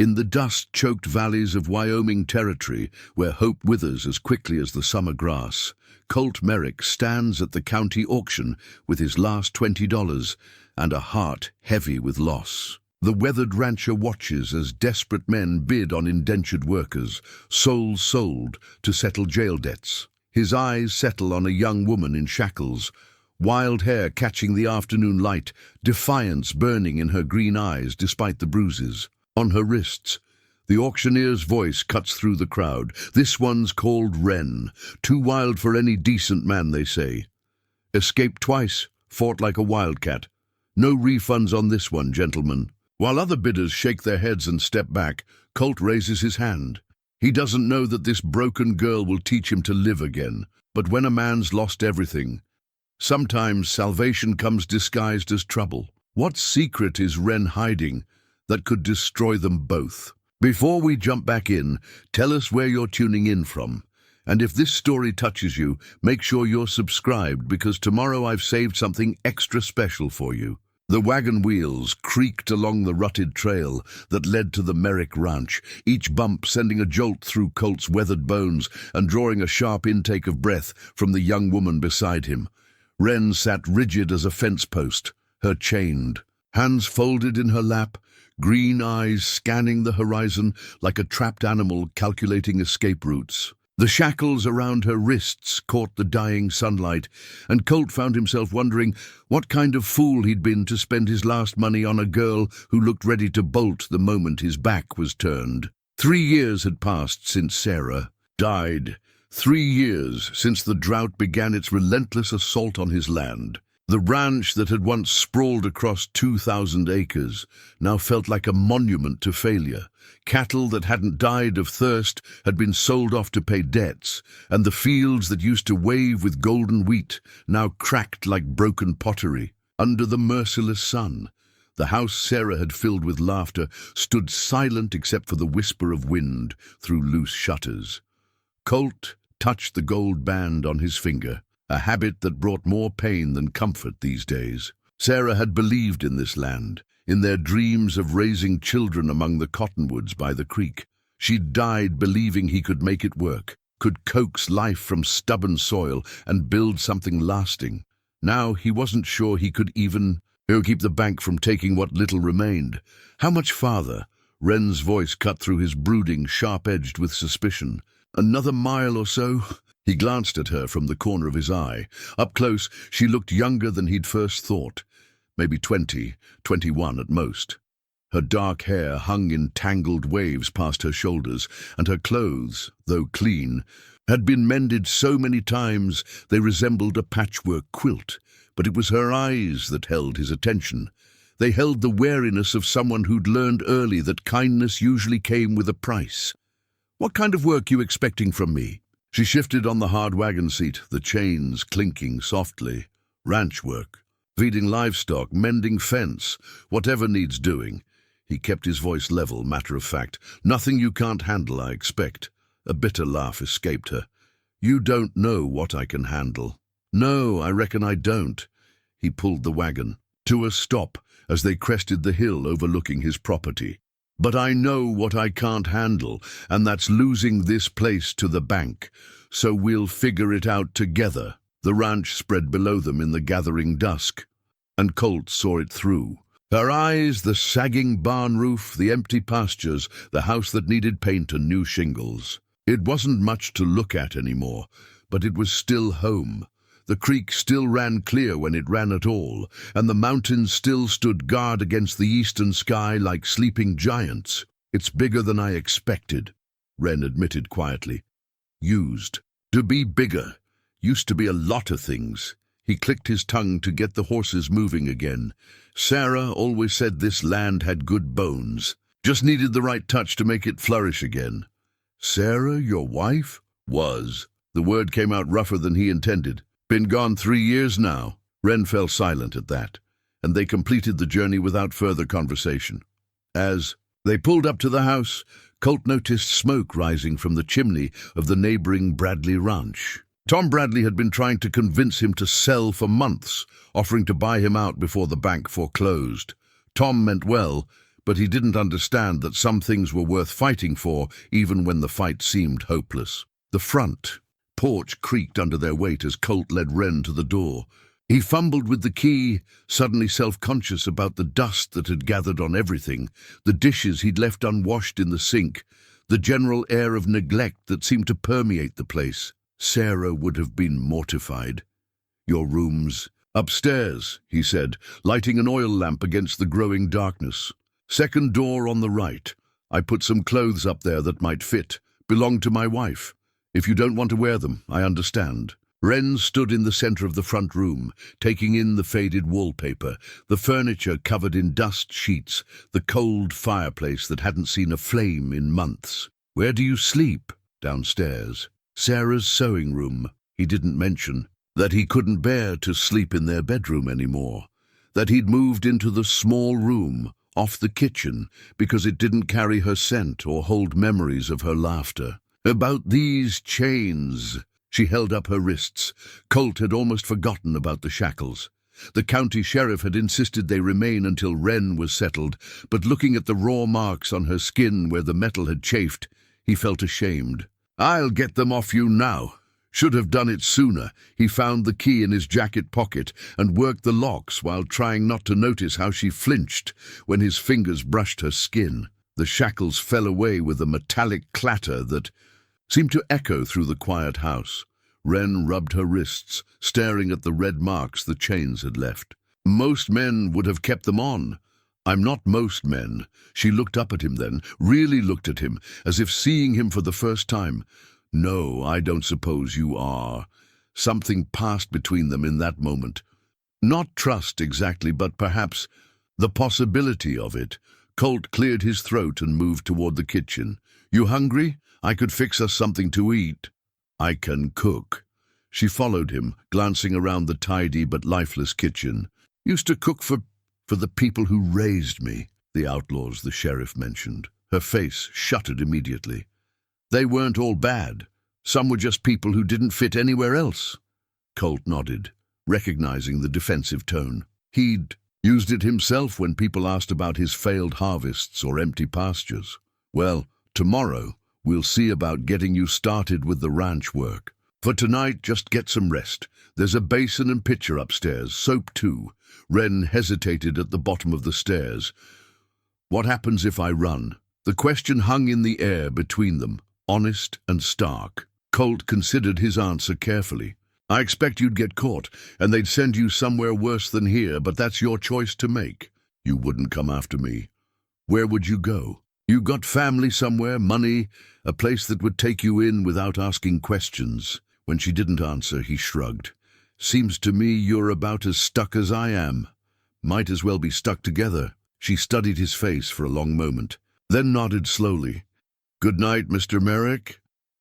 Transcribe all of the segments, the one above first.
In the dust-choked valleys of Wyoming territory, where hope withers as quickly as the summer grass, Colt Merrick stands at the county auction with his last $20 and a heart heavy with loss. The weathered rancher watches as desperate men bid on indentured workers, souls sold to settle jail debts. His eyes settle on a young woman in shackles, wild hair catching the afternoon light, defiance burning in her green eyes despite the bruises. On her wrists, the auctioneer's voice cuts through the crowd. This one's called Wren, too wild for any decent man, they say. Escaped twice, fought like a wildcat. No refunds on this one, gentlemen. While other bidders shake their heads and step back, Colt raises his hand. He doesn't know that this broken girl will teach him to live again. But when a man's lost everything, sometimes salvation comes disguised as trouble. What secret is Wren hiding that could destroy them both? Before we jump back in, tell us where you're tuning in from. And if this story touches you, make sure you're subscribed, because tomorrow I've saved something extra special for you. The wagon wheels creaked along the rutted trail that led to the Merrick Ranch, each bump sending a jolt through Colt's weathered bones and drawing a sharp intake of breath from the young woman beside him. Wren sat rigid as a fence post, her chained, hands folded in her lap, green eyes scanning the horizon like a trapped animal calculating escape routes. The shackles around her wrists caught the dying sunlight, and Colt found himself wondering what kind of fool he'd been to spend his last money on a girl who looked ready to bolt the moment his back was turned. 3 years had passed since Sarah died. 3 years since the drought began its relentless assault on his land. The ranch that had once sprawled across 2,000 acres now felt like a monument to failure. Cattle that hadn't died of thirst had been sold off to pay debts, and the fields that used to wave with golden wheat now cracked like broken pottery. Under the merciless sun, the house Sarah had filled with laughter stood silent except for the whisper of wind through loose shutters. Colt touched the gold band on his finger, a habit that brought more pain than comfort these days. Sarah had believed in this land, in their dreams of raising children among the cottonwoods by the creek. She'd died believing he could make it work, could coax life from stubborn soil and build something lasting. Now he wasn't sure he could even keep the bank from taking what little remained. How much farther? Wren's voice cut through his brooding, sharp-edged with suspicion. Another mile or so? He glanced at her from the corner of his eye. Up close, she looked younger than he'd first thought. Maybe 20, 21 at most. Her dark hair hung in tangled waves past her shoulders, and her clothes, though clean, had been mended so many times they resembled a patchwork quilt. But it was her eyes that held his attention. They held the wariness of someone who'd learned early that kindness usually came with a price. "What kind of work you expecting from me?" She shifted on the hard wagon seat, the chains clinking softly. "Ranch work. Feeding livestock, mending fence, whatever needs doing." He kept his voice level, matter of fact. "Nothing you can't handle, I expect." A bitter laugh escaped her. "You don't know what I can handle." "No, I reckon I don't." He pulled the wagon to a stop as they crested the hill overlooking his property. "But I know what I can't handle, and that's losing this place to the bank. So we'll figure it out together." The ranch spread below them in the gathering dusk, and Colt saw it through. Her eyes, the sagging barn roof, the empty pastures, the house that needed paint and new shingles. It wasn't much to look at anymore, but it was still home. The creek still ran clear when it ran at all, and the mountains still stood guard against the eastern sky like sleeping giants. "It's bigger than I expected," Wren admitted quietly. "Used. To be bigger. Used to be a lot of things." He clicked his tongue to get the horses moving again. "Sarah always said this land had good bones. Just needed the right touch to make it flourish again." "Sarah, your wife?" "Was." The word came out rougher than he intended. "Been gone 3 years now." Wren fell silent at that, and they completed the journey without further conversation. As they pulled up to the house, Colt noticed smoke rising from the chimney of the neighboring Bradley ranch. Tom Bradley had been trying to convince him to sell for months, offering to buy him out before the bank foreclosed. Tom meant well, but he didn't understand that some things were worth fighting for even when the fight seemed hopeless. The front porch creaked under their weight as Colt led Wren to the door. He fumbled with the key, suddenly self-conscious about the dust that had gathered on everything, the dishes he'd left unwashed in the sink, the general air of neglect that seemed to permeate the place. Sarah would have been mortified. "Your rooms?" "Upstairs," he said, lighting an oil lamp against the growing darkness. "Second door on the right. I put some clothes up there that might fit. Belong to my wife. If you don't want to wear them, I understand." Wren stood in the center of the front room, taking in the faded wallpaper, the furniture covered in dust sheets, the cold fireplace that hadn't seen a flame in months. "Where do you sleep?" "Downstairs." Sarah's sewing room. He didn't mention that he couldn't bear to sleep in their bedroom anymore, that he'd moved into the small room off the kitchen because it didn't carry her scent or hold memories of her laughter. "About these chains." She held up her wrists. Colt had almost forgotten about the shackles. The county sheriff had insisted they remain until Wren was settled, but looking at the raw marks on her skin where the metal had chafed, he felt ashamed. "I'll get them off you now." Should have done it sooner. He found the key in his jacket pocket and worked the locks while trying not to notice how she flinched when his fingers brushed her skin. The shackles fell away with a metallic clatter that seemed to echo through the quiet house. Wren rubbed her wrists, staring at the red marks the chains had left. "Most men would have kept them on." "I'm not most men." She looked up at him then, really looked at him, as if seeing him for the first time. "No, I don't suppose you are." Something passed between them in that moment. Not trust exactly, but perhaps the possibility of it. Colt cleared his throat and moved toward the kitchen. "You hungry? I could fix us something to eat." "I can cook." She followed him, glancing around the tidy but lifeless kitchen. "Used to cook for the people who raised me." The outlaws the sheriff mentioned. Her face shuttered immediately. "They weren't all bad. Some were just people who didn't fit anywhere else." Colt nodded, recognizing the defensive tone. He'd used it himself when people asked about his failed harvests or empty pastures. "Well, tomorrow we'll see about getting you started with the ranch work. For tonight, just get some rest. There's a basin and pitcher upstairs, soap too." Wren hesitated at the bottom of the stairs. "What happens if I run?" The question hung in the air between them, honest and stark. Colt considered his answer carefully. "I expect you'd get caught, and they'd send you somewhere worse than here, but that's your choice to make." "You wouldn't come after me." "Where would you go? You got family somewhere, money, a place that would take you in without asking questions." When she didn't answer, he shrugged. "Seems to me you're about as stuck as I am. Might as well be stuck together." She studied his face for a long moment, then nodded slowly. "Good night, Mr. Merrick."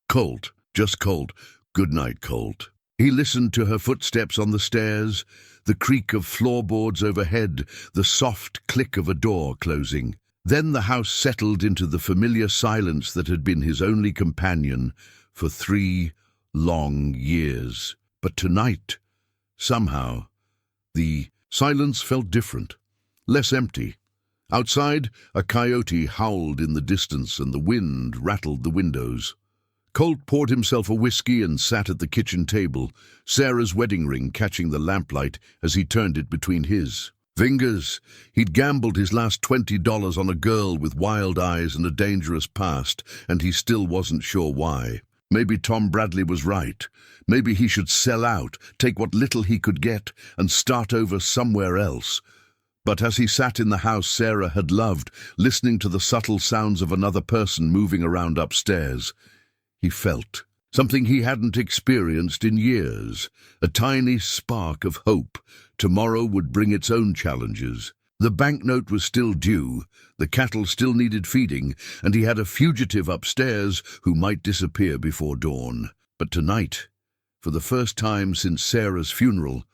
"Colt, just Colt." "Good night, Colt." He listened to her footsteps on the stairs, the creak of floorboards overhead, the soft click of a door closing. Then the house settled into the familiar silence that had been his only companion for 3 long years. But tonight, somehow, the silence felt different, less empty. Outside, a coyote howled in the distance and the wind rattled the windows. Colt poured himself a whiskey and sat at the kitchen table, Sarah's wedding ring catching the lamplight as he turned it between his fingers. He'd gambled his last $20 on a girl with wild eyes and a dangerous past, and he still wasn't sure why. Maybe Tom Bradley was right. Maybe he should sell out, take what little he could get, and start over somewhere else. But as he sat in the house Sarah had loved, listening to the subtle sounds of another person moving around upstairs, he felt something he hadn't experienced in years, a tiny spark of hope. Tomorrow would bring its own challenges. The banknote was still due, the cattle still needed feeding, and he had a fugitive upstairs who might disappear before dawn. But tonight, for the first time since Sarah's funeral,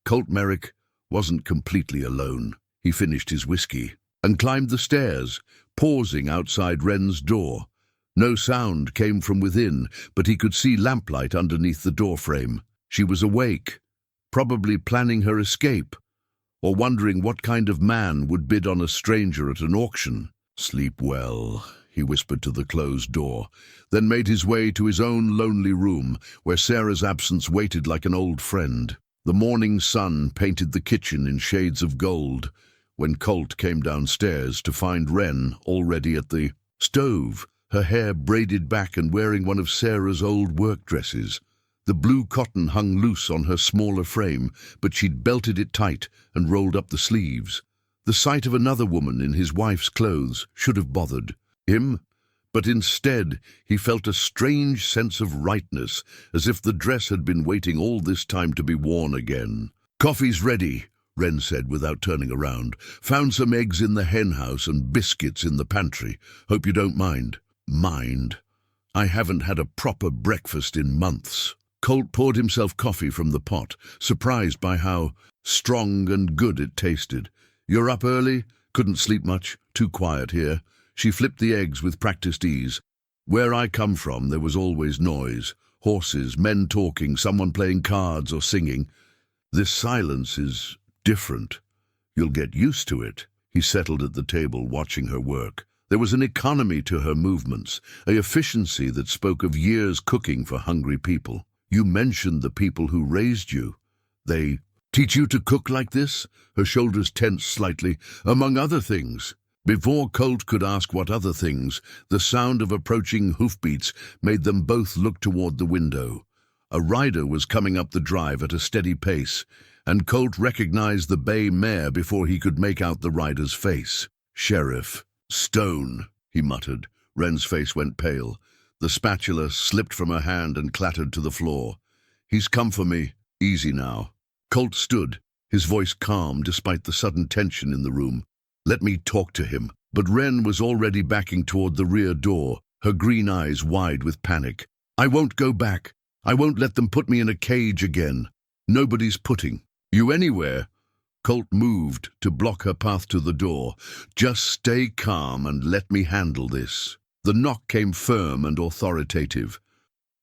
Colt Merrick wasn't completely alone. He finished his whiskey and climbed the stairs, pausing outside Wren's door. No sound came from within, but he could see lamplight underneath the doorframe. She was awake, probably planning her escape, or wondering what kind of man would bid on a stranger at an auction. "Sleep well," he whispered to the closed door, then made his way to his own lonely room, where Sarah's absence waited like an old friend. The morning sun painted the kitchen in shades of gold when Colt came downstairs to find Wren already at the stove, her hair braided back and wearing one of Sarah's old work dresses. The blue cotton hung loose on her smaller frame, but she'd belted it tight and rolled up the sleeves. The sight of another woman in his wife's clothes should have bothered him, but instead he felt a strange sense of rightness, as if the dress had been waiting all this time to be worn again. "Coffee's ready," Wren said without turning around. "Found some eggs in the hen house and biscuits in the pantry. Hope you don't mind." "Mind? I haven't had a proper breakfast in months." Colt poured himself coffee from the pot, surprised by how strong and good it tasted. "You're up early? Couldn't sleep much? Too quiet here." She flipped the eggs with practiced ease. "Where I come from, there was always noise. Horses, men talking, someone playing cards or singing. This silence is different. You'll get used to it." He settled at the table, watching her work. There was an economy to her movements, a efficiency that spoke of years cooking for hungry people. "You mentioned the people who raised you. They teach you to cook like this?" Her shoulders tensed slightly. "Among other things." Before Colt could ask what other things, the sound of approaching hoofbeats made them both look toward the window. A rider was coming up the drive at a steady pace, and Colt recognized the bay mare before he could make out the rider's face. "Sheriff Stone," he muttered. Wren's face went pale. The spatula slipped from her hand and clattered to the floor. "He's come for me. Easy now." Colt stood, his voice calm despite the sudden tension in the room. "Let me talk to him." But Wren was already backing toward the rear door, her green eyes wide with panic. "I won't go back. I won't let them put me in a cage again. Nobody's putting you anywhere." Colt moved to block her path to the door. "Just stay calm and let me handle this." The knock came firm and authoritative.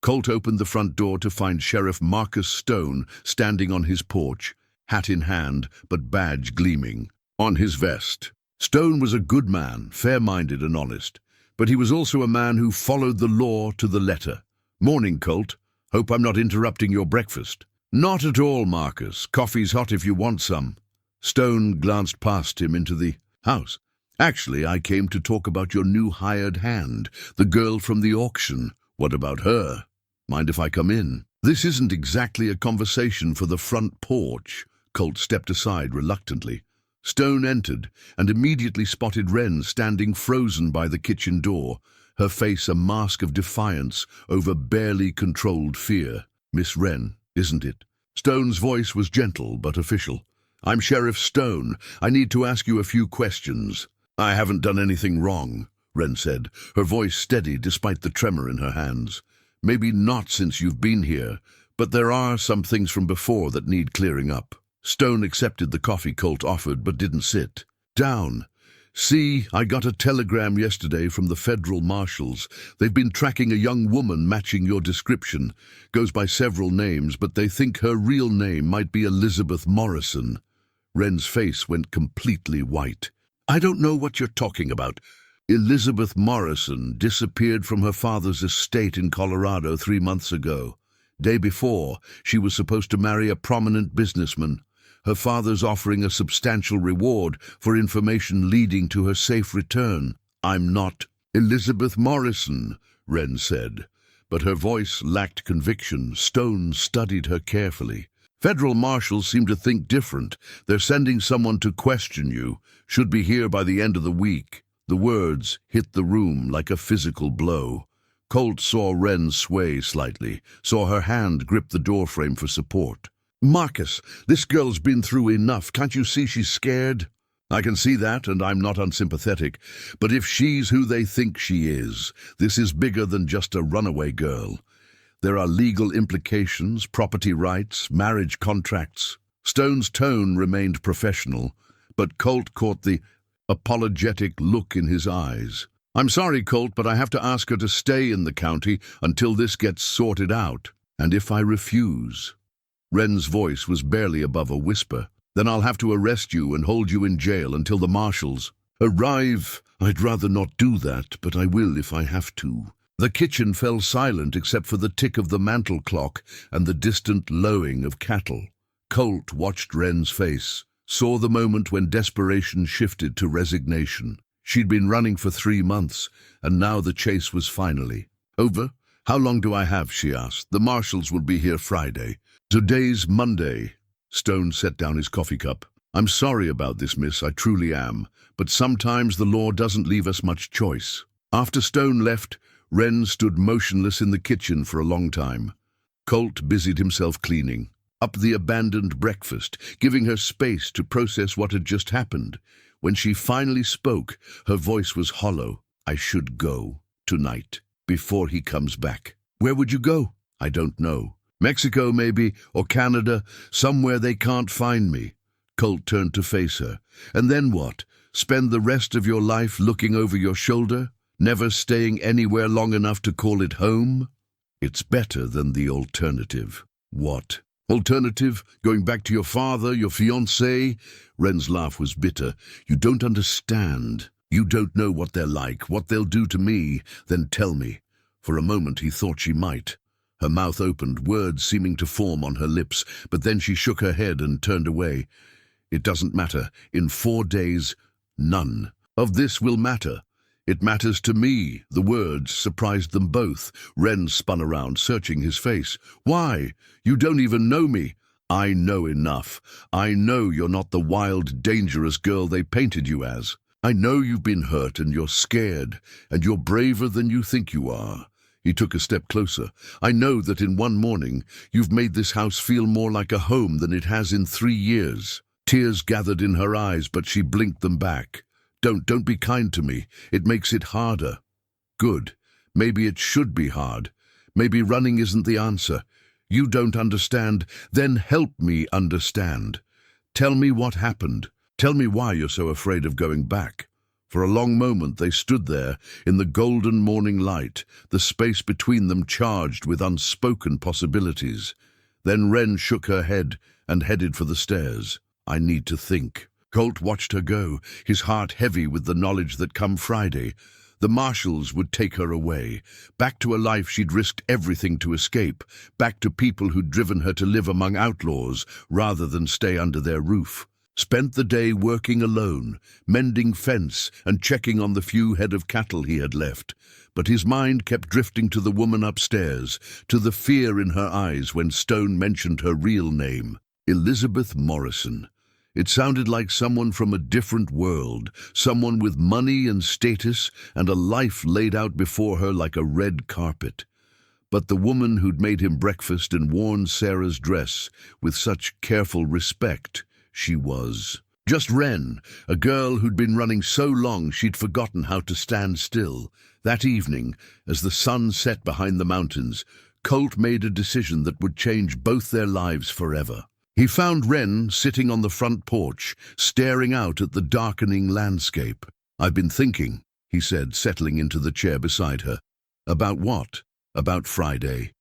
Colt opened the front door to find Sheriff Marcus Stone standing on his porch, hat in hand but badge gleaming on his vest. Stone was a good man, fair-minded and honest, but he was also a man who followed the law to the letter. "Morning, Colt. Hope I'm not interrupting your breakfast." "Not at all, Marcus. Coffee's hot if you want some." Stone glanced past him into the house. "Actually, I came to talk about your new hired hand, the girl from the auction. What about her? Mind if I come in?" "This isn't exactly a conversation for the front porch." Colt stepped aside reluctantly. Stone entered and immediately spotted Wren standing frozen by the kitchen door, her face a mask of defiance over barely controlled fear. "Miss Wren, isn't it?" Stone's voice was gentle but official. "I'm Sheriff Stone. I need to ask you a few questions." "I haven't done anything wrong," Wren said, her voice steady despite the tremor in her hands. "Maybe not since you've been here, but there are some things from before that need clearing up." Stone accepted the coffee Colt offered but didn't sit down. "See, I got a telegram yesterday from the federal marshals. They've been tracking a young woman matching your description. Goes by several names, but they think her real name might be Elizabeth Morrison." Wren's face went completely white. "I don't know what you're talking about." "Elizabeth Morrison disappeared from her father's estate in Colorado 3 months ago. Day before, she was supposed to marry a prominent businessman. Her father's offering a substantial reward for information leading to her safe return." "I'm not Elizabeth Morrison," Wren said, but her voice lacked conviction. Stone studied her carefully. "Federal marshals seem to think different. They're sending someone to question you. Should be here by the end of the week." The words hit the room like a physical blow. Colt saw Wren sway slightly, saw her hand grip the doorframe for support. "Marcus, this girl's been through enough. Can't you see she's scared?" "I can see that, and I'm not unsympathetic. But if she's who they think she is, this is bigger than just a runaway girl. There are legal implications, property rights, marriage contracts." Stone's tone remained professional, but Colt caught the apologetic look in his eyes. "I'm sorry, Colt, but I have to ask her to stay in the county until this gets sorted out." "And if I refuse?" Wren's voice was barely above a whisper. Then I'll have to arrest you and hold you in jail until the marshals arrive. I'd rather not do that, but I will if I have to." The kitchen fell silent except for the tick of the mantel clock and the distant lowing of cattle. Colt watched Wren's face, saw the moment when desperation shifted to resignation. She'd been running for 3 months, and now the chase was finally over. "How long do I have?" she asked. "The marshals will be here Friday." "Today's Monday." Stone set down his coffee cup. "I'm sorry about this, miss, I truly am, but sometimes the law doesn't leave us much choice." After Stone left, Wren stood motionless in the kitchen for a long time. Colt busied himself cleaning up the abandoned breakfast, giving her space to process what had just happened. When she finally spoke, her voice was hollow. "I should go tonight, before he comes back." "Where would you go?" "I don't know. Mexico, maybe, or Canada, somewhere they can't find me." Colt turned to face her. "And then what? Spend the rest of your life looking over your shoulder, never staying anywhere long enough to call it home?" "It's better than the alternative." "What? Alternative? Going back to your father, your fiancé?" Wren's laugh was bitter. "You don't understand. You don't know what they're like, what they'll do to me. Then tell me." For a moment he thought she might. Her mouth opened, words seeming to form on her lips, but then she shook her head and turned away. "It doesn't matter. In 4 days, none of this will matter. It matters to me." The words surprised them both. Wren spun around, searching his face. "Why? You don't even know me." "I know enough. I know you're not the wild, dangerous girl they painted you as. I know you've been hurt and you're scared, and you're braver than you think you are." He took a step closer. "I know that in one morning you've made this house feel more like a home than it has in 3 years. Tears gathered in her eyes, but she blinked them back. Don't be kind to me. It makes it harder." "Good. Maybe it should be hard. Maybe running isn't the answer. You don't understand. Then help me understand. Tell me what happened. Tell me why you're so afraid of going back." For a long moment they stood there in the golden morning light, the space between them charged with unspoken possibilities. Then Wren shook her head and headed for the stairs. "I need to think." Colt watched her go, his heart heavy with the knowledge that come Friday, the marshals would take her away, back to a life she'd risked everything to escape, back to people who'd driven her to live among outlaws rather than stay under their roof. Spent the day working alone, mending fence and checking on the few head of cattle he had left. But his mind kept drifting to the woman upstairs, to the fear in her eyes when Stone mentioned her real name, Elizabeth Morrison. It sounded like someone from a different world, someone with money and status and a life laid out before her like a red carpet. But the woman who'd made him breakfast and worn Sarah's dress with such careful respect, she was just Wren, a girl who'd been running so long she'd forgotten how to stand still. That evening, as the sun set behind the mountains, Colt made a decision that would change both their lives forever. He found Wren sitting on the front porch, staring out at the darkening landscape. "I've been thinking," he said, settling into the chair beside her. "About what?" "About Friday.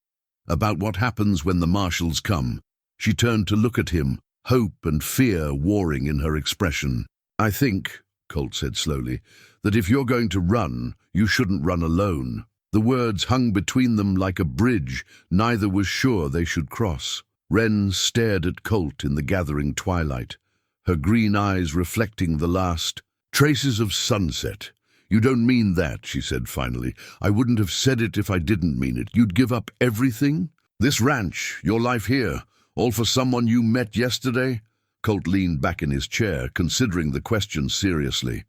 About what happens when the marshals come." She turned to look at him, hope and fear warring in her expression. "I think," Colt said slowly, "that if you're going to run, you shouldn't run alone." The words hung between them like a bridge neither was sure they should cross. Wren stared at Colt in the gathering twilight, her green eyes reflecting the last traces of sunset. "You don't mean that," she said finally. "I wouldn't have said it if I didn't mean it. You'd give up everything? This ranch, your life here, all for someone you met yesterday?" Colt leaned back in his chair, considering the question seriously.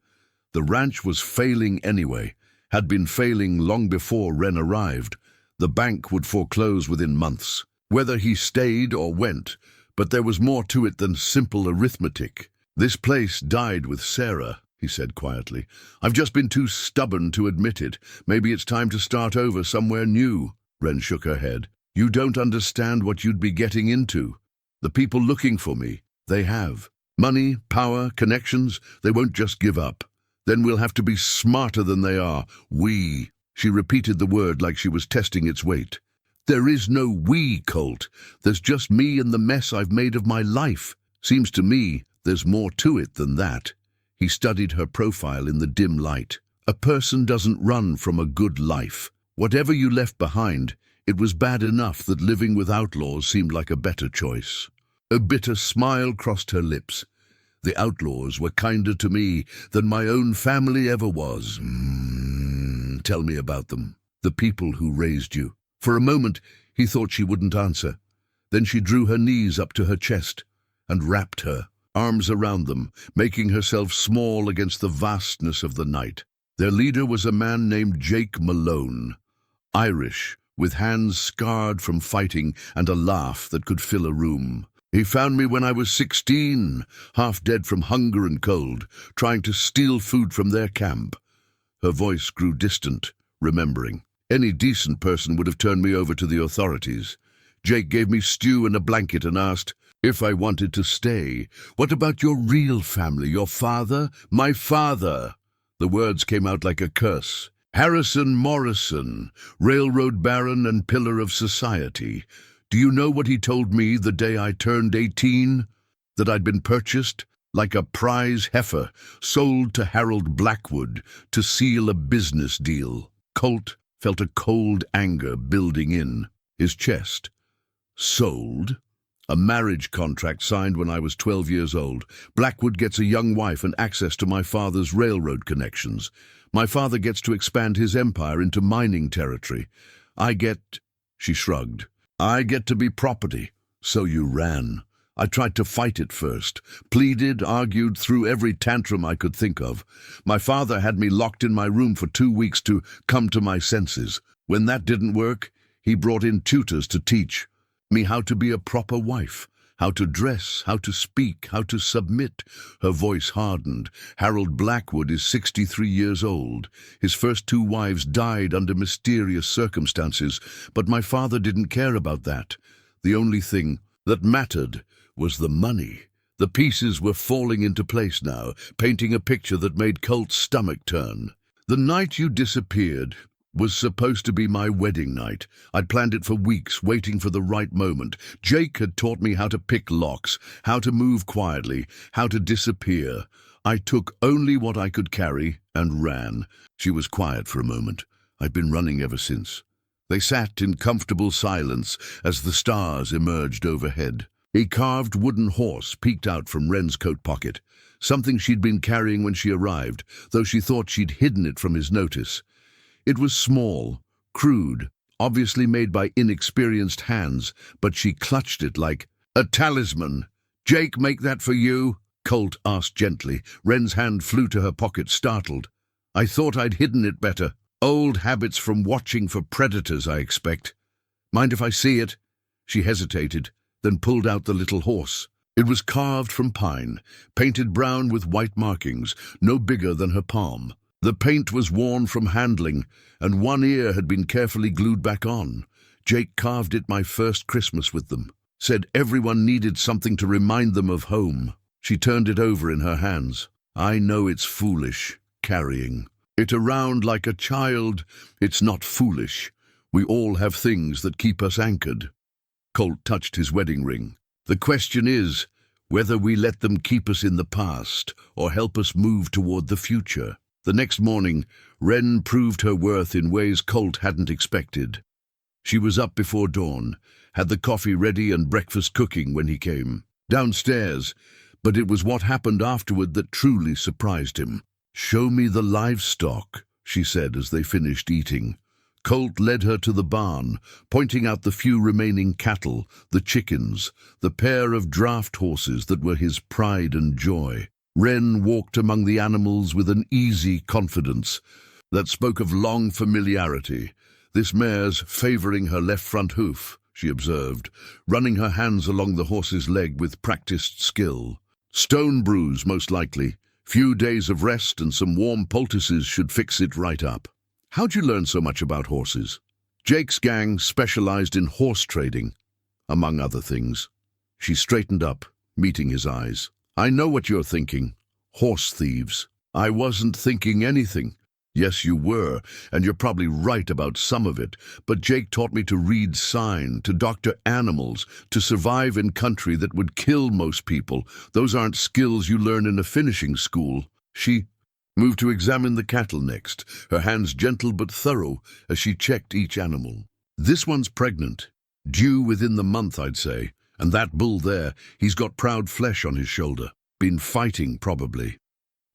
The ranch was failing anyway, had been failing long before Wren arrived. The bank would foreclose within months. Whether he stayed or went, but there was more to it than simple arithmetic. "This place died with Sarah," he said quietly. "I've just been too stubborn to admit it. Maybe it's time to start over somewhere new." Wren shook her head. "You don't understand what you'd be getting into. The people looking for me, they have money, power, connections. They won't just give up. Then we'll have to be smarter than they are. We." She repeated the word like she was testing its weight. "There is no we, Colt. There's just me and the mess I've made of my life." Seems to me there's more to it than that. He studied her profile in the dim light. A person doesn't run from a good life. Whatever you left behind, it was bad enough that living with outlaws seemed like a better choice. A bitter smile crossed her lips. The outlaws were kinder to me than my own family ever was. Tell me about them. The people who raised you. For a moment, he thought she wouldn't answer. Then she drew her knees up to her chest and wrapped her arms around them, making herself small against the vastness of the night. Their leader was a man named Jake Malone, Irish, with hands scarred from fighting and a laugh that could fill a room. He found me when I was 16, half dead from hunger and cold, trying to steal food from their camp. Her voice grew distant, remembering. Any decent person would have turned me over to the authorities. Jake gave me stew and a blanket and asked if I wanted to stay. What about your real family, your father? My father. The words came out like a curse. Harrison Morrison, railroad baron and pillar of society. Do you know what he told me the day I turned 18? That I'd been purchased like a prize heifer, sold to Harold Blackwood to seal a business deal. Colt felt a cold anger building in his chest. Sold? A marriage contract signed when I was 12 years old. Blackwood gets a young wife and access to my father's railroad connections. My father gets to expand his empire into mining territory. She shrugged. I get to be property. So you ran. I tried to fight it first, pleaded, argued, threw every tantrum I could think of. My father had me locked in my room for 2 weeks to come to my senses. When that didn't work, he brought in tutors to teach me how to be a proper wife, how to dress, how to speak, how to submit. Her voice hardened. Harold Blackwood is 63 years old. His first 2 wives died under mysterious circumstances, but my father didn't care about that. The only thing that mattered was the money. The pieces were falling into place now, painting a picture that made Colt's stomach turn. The night you disappeared was supposed to be my wedding night. I'd planned it for weeks, waiting for the right moment. Jake had taught me how to pick locks, how to move quietly, how to disappear. I took only what I could carry and ran. She was quiet for a moment. I'd been running ever since. They sat in comfortable silence as the stars emerged overhead. A carved wooden horse peeked out from Wren's coat pocket, something she'd been carrying when she arrived, though she thought she'd hidden it from his notice. It was small, crude, obviously made by inexperienced hands, but she clutched it like a talisman. Jake make that for you? Colt asked gently. Wren's hand flew to her pocket, startled. I thought I'd hidden it better. Old habits from watching for predators, I expect. Mind if I see it? She hesitated, then pulled out the little horse. It was carved from pine, painted brown with white markings, no bigger than her palm. The paint was worn from handling, and one ear had been carefully glued back on. Jake carved it my first Christmas with them. Said everyone needed something to remind them of home. She turned it over in her hands. I know it's foolish, carrying it around like a child. It's not foolish. We all have things that keep us anchored. Colt touched his wedding ring. The question is whether we let them keep us in the past or help us move toward the future. The next morning, Wren proved her worth in ways Colt hadn't expected. She was up before dawn, had the coffee ready and breakfast cooking when he came downstairs, but it was what happened afterward that truly surprised him. Show me the livestock, she said as they finished eating. Colt led her to the barn, pointing out the few remaining cattle, the chickens, the pair of draft horses that were his pride and joy. Wren walked among the animals with an easy confidence that spoke of long familiarity. This mare's favoring her left front hoof, she observed, running her hands along the horse's leg with practiced skill. Stone bruise, most likely. Few days of rest and some warm poultices should fix it right up. How'd you learn so much about horses? Jake's gang specialized in horse trading, among other things. She straightened up, meeting his eyes. I know what you're thinking. Horse thieves. I wasn't thinking anything. Yes, you were, and you're probably right about some of it, but Jake taught me to read sign, to doctor animals, to survive in country that would kill most people. Those aren't skills you learn in a finishing school. She moved to examine the cattle next, her hands gentle but thorough as she checked each animal. This one's pregnant, due within the month, I'd say, and that bull there, he's got proud flesh on his shoulder. Been fighting, probably.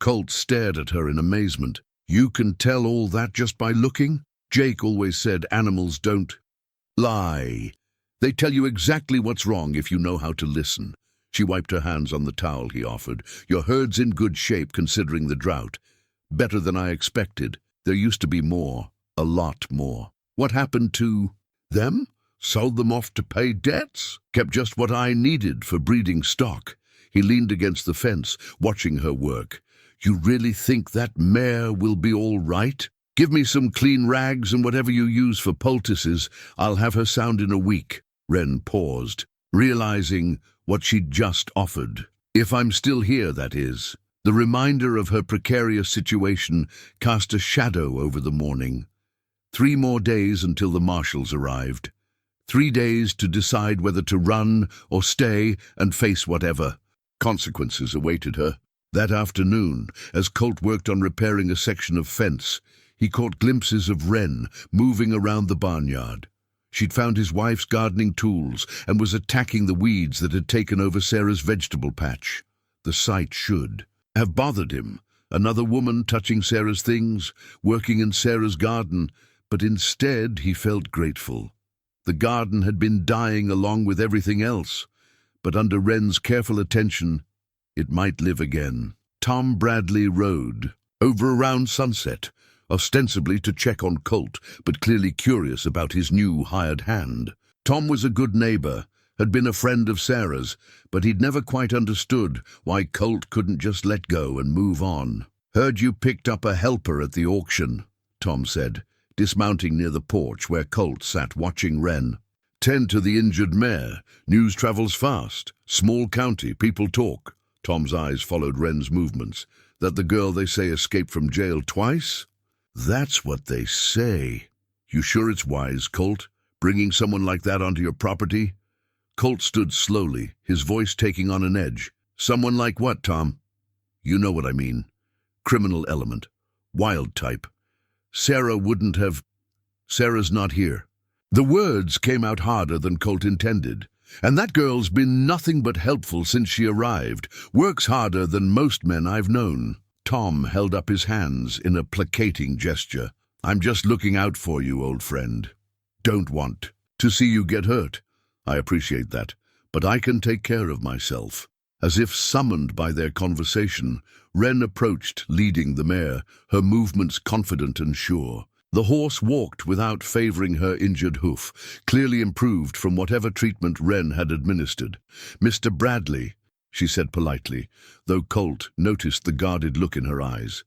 Colt stared at her in amazement. You can tell all that just by looking? Jake always said animals don't lie. They tell you exactly what's wrong if you know how to listen. She wiped her hands on the towel he offered. Your herd's in good shape considering the drought. Better than I expected. There used to be more. A lot more. What happened to them? Sold them off to pay debts? Kept just what I needed for breeding stock. He leaned against the fence, watching her work. You really think that mare will be all right? Give me some clean rags and whatever you use for poultices. I'll have her sound in a week. Wren paused, realizing what she'd just offered. If I'm still here, that is. The reminder of her precarious situation cast a shadow over the morning. 3 more days until the marshals arrived. 3 days to decide whether to run or stay and face whatever consequences awaited her. That afternoon, as Colt worked on repairing a section of fence, he caught glimpses of Wren moving around the barnyard. She'd found his wife's gardening tools and was attacking the weeds that had taken over Sarah's vegetable patch. The sight should have bothered him. Another woman touching Sarah's things, working in Sarah's garden, but instead he felt grateful. The garden had been dying along with everything else, but under Wren's careful attention, it might live again. Tom Bradley rode over around sunset, ostensibly to check on Colt, but clearly curious about his new hired hand. Tom was a good neighbor, had been a friend of Sarah's, but he'd never quite understood why Colt couldn't just let go and move on. Heard you picked up a helper at the auction, Tom said, dismounting near the porch where Colt sat watching Wren. Tend to the injured mare. News travels fast. Small county, people talk. Tom's eyes followed Wren's movements. That the girl they say escaped from jail twice? That's what they say. You sure it's wise, Colt, bringing someone like that onto your property? Colt stood slowly, his voice taking on an edge. Someone like what, Tom? You know what I mean. Criminal element. Wild type. Sarah wouldn't have... Sarah's not here. The words came out harder than Colt intended. And that girl's been nothing but helpful since she arrived. Works harder than most men I've known. Tom held up his hands in a placating gesture. I'm just looking out for you, old friend. Don't want to see you get hurt. I appreciate that, but I can take care of myself. As if summoned by their conversation, Wren approached, leading the mare, her movements confident and sure. The horse walked without favoring her injured hoof, clearly improved from whatever treatment Wren had administered. Mr. Bradley, she said politely, though Colt noticed the guarded look in her eyes.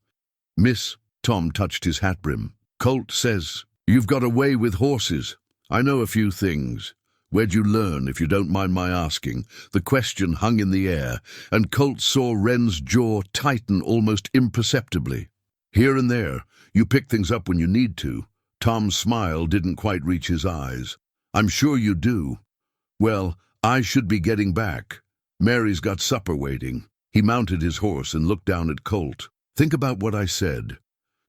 Miss, Tom touched his hat brim. Colt says, you've got a way with horses. I know a few things. Where'd you learn, if you don't mind my asking? The question hung in the air, and Colt saw Wren's jaw tighten almost imperceptibly. Here and there, you pick things up when you need to. Tom's smile didn't quite reach his eyes. I'm sure you do. Well, I should be getting back. Mary's got supper waiting. He mounted his horse and looked down at Colt. Think about what I said.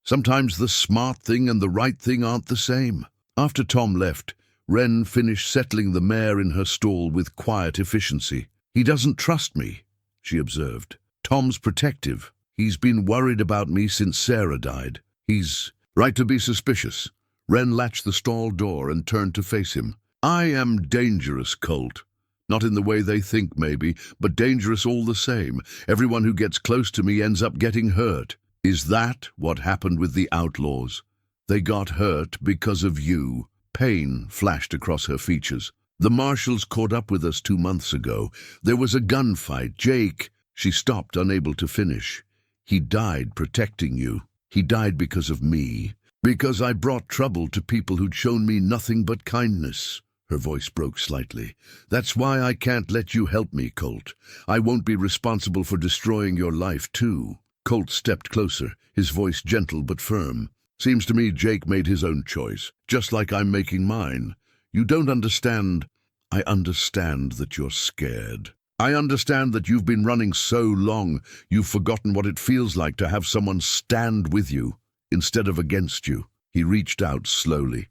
Sometimes the smart thing and the right thing aren't the same. After Tom left, Wren finished settling the mare in her stall with quiet efficiency. He doesn't trust me, she observed. Tom's protective. He's been worried about me since Sarah died. He's right to be suspicious. Wren latched the stall door and turned to face him. I am dangerous, Colt. Not in the way they think, maybe, but dangerous all the same. Everyone who gets close to me ends up getting hurt. Is that what happened with the outlaws? They got hurt because of you. Pain flashed across her features. The marshals caught up with us 2 months ago. There was a gunfight. Jake... She stopped, unable to finish. He died protecting you. He died because of me. Because I brought trouble to people who'd shown me nothing but kindness. Her voice broke slightly. That's why I can't let you help me, Colt. I won't be responsible for destroying your life, too. Colt stepped closer, his voice gentle but firm. Seems to me Jake made his own choice, just like I'm making mine. You don't understand. I understand that you're scared. I understand that you've been running so long, you've forgotten what it feels like to have someone stand with you instead of against you. He reached out slowly,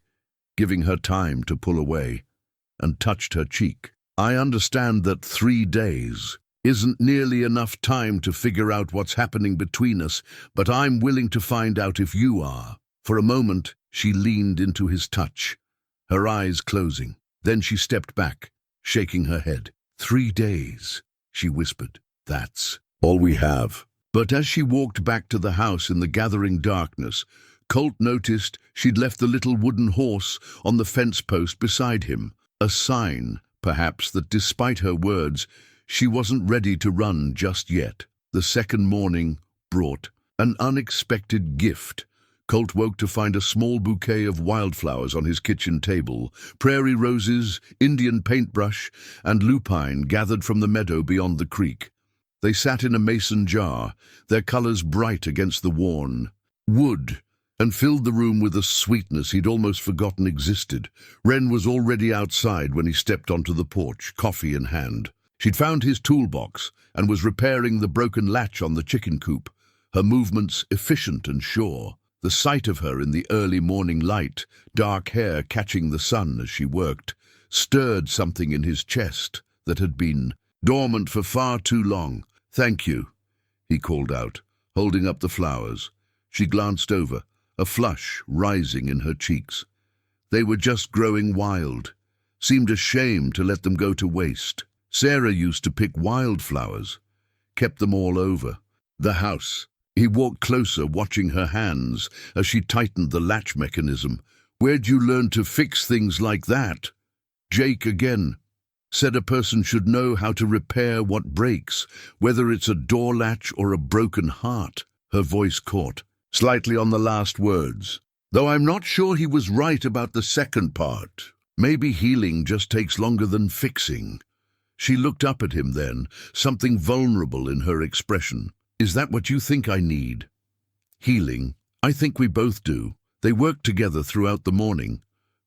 giving her time to pull away, and touched her cheek. I understand that 3 days isn't nearly enough time to figure out what's happening between us, but I'm willing to find out if you are. For a moment, she leaned into his touch, her eyes closing. Then she stepped back, shaking her head. 3 days, she whispered. That's all we have. But as she walked back to the house in the gathering darkness, Colt noticed she'd left the little wooden horse on the fence post beside him, a sign, perhaps, that despite her words, she wasn't ready to run just yet. The second morning brought an unexpected gift. Colt woke to find a small bouquet of wildflowers on his kitchen table, prairie roses, Indian paintbrush, and lupine gathered from the meadow beyond the creek. They sat in a mason jar, their colors bright against the worn wood, and filled the room with a sweetness he'd almost forgotten existed. Wren was already outside when he stepped onto the porch, coffee in hand. She'd found his toolbox and was repairing the broken latch on the chicken coop, her movements efficient and sure. The sight of her in the early morning light, dark hair catching the sun as she worked, stirred something in his chest that had been dormant for far too long. "Thank you," he called out, holding up the flowers. She glanced over, a flush rising in her cheeks. They were just growing wild. Seemed a shame to let them go to waste. Sarah used to pick wildflowers, kept them all over the house. He walked closer, watching her hands as she tightened the latch mechanism. "Where'd you learn to fix things like that?" Jake again. Said a person should know how to repair what breaks, whether it's a door latch or a broken heart. Her voice caught, slightly on the last words. Though I'm not sure he was right about the second part. Maybe healing just takes longer than fixing. She looked up at him then, something vulnerable in her expression. "Is that what you think I need?" "Healing? I think we both do." They worked together throughout the morning,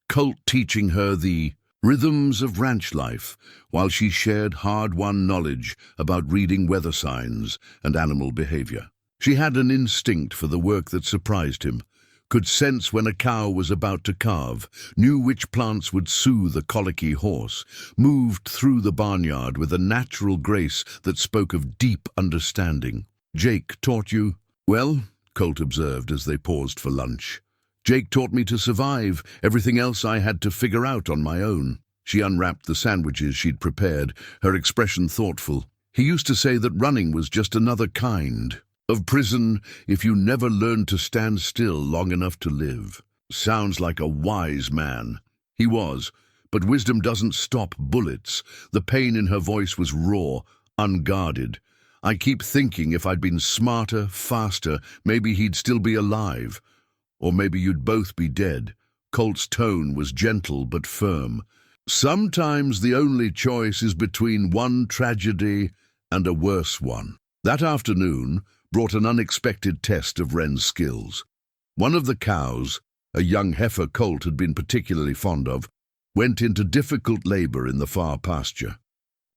Colt teaching her the rhythms of ranch life, while she shared hard-won knowledge about reading weather signs and animal behavior. She had an instinct for the work that surprised him, could sense when a cow was about to calve, knew which plants would soothe a colicky horse, moved through the barnyard with a natural grace that spoke of deep understanding. "Jake taught you?" "Well," Colt observed as they paused for lunch, "Jake taught me to survive. Everything else I had to figure out on my own." She unwrapped the sandwiches she'd prepared, her expression thoughtful. "He used to say that running was just another kind of prison if you never learned to stand still long enough to live." Sounds like a wise man. He was, but wisdom doesn't stop bullets. The pain in her voice was raw, unguarded. "I keep thinking if I'd been smarter, faster, maybe he'd still be alive. Or maybe you'd both be dead." Colt's tone was gentle but firm. "Sometimes the only choice is between one tragedy and a worse one." That afternoon brought an unexpected test of Wren's skills. One of the cows, a young heifer Colt had been particularly fond of, went into difficult labor in the far pasture.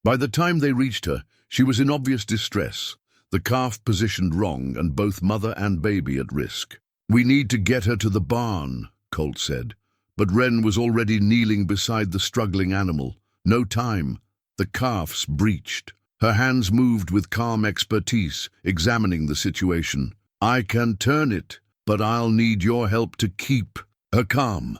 By the time they reached her, she was in obvious distress, the calf positioned wrong and both mother and baby at risk. "We need to get her to the barn," Colt said, but Wren was already kneeling beside the struggling animal. No time. The calf's breached. Her hands moved with calm expertise, examining the situation. "I can turn it, but I'll need your help to keep her calm."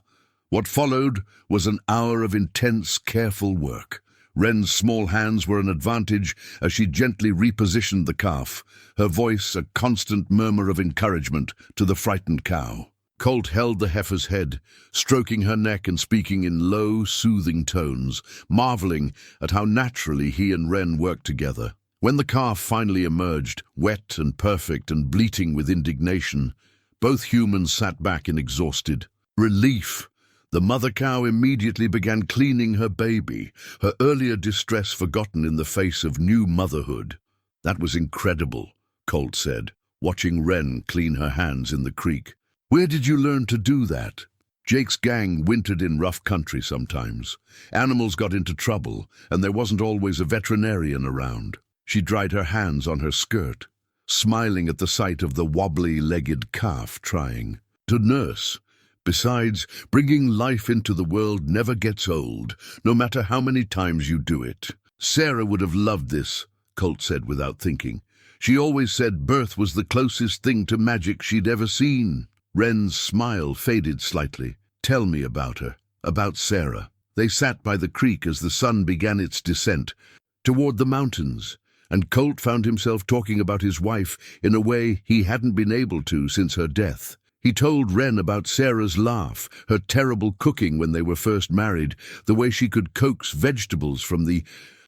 What followed was an hour of intense, careful work. Wren's small hands were an advantage as she gently repositioned the calf, her voice a constant murmur of encouragement to the frightened cow. Colt held the heifer's head, stroking her neck and speaking in low, soothing tones, marveling at how naturally he and Wren worked together. When the calf finally emerged, wet and perfect and bleating with indignation, both humans sat back in exhausted relief. The mother cow immediately began cleaning her baby, her earlier distress forgotten in the face of new motherhood. "That was incredible," Colt said, watching Wren clean her hands in the creek. "Where did you learn to do that?" Jake's gang wintered in rough country sometimes. Animals got into trouble, and there wasn't always a veterinarian around. She dried her hands on her skirt, smiling at the sight of the wobbly-legged calf trying to nurse. Besides, bringing life into the world never gets old, no matter how many times you do it. "Sarah would have loved this," Colt said without thinking. "She always said birth was the closest thing to magic she'd ever seen." Wren's smile faded slightly. "Tell me about her, about Sarah." They sat by the creek as the sun began its descent toward the mountains, and Colt found himself talking about his wife in a way he hadn't been able to since her death. He told Wren about Sarah's laugh, her terrible cooking when they were first married, the way she could coax vegetables from the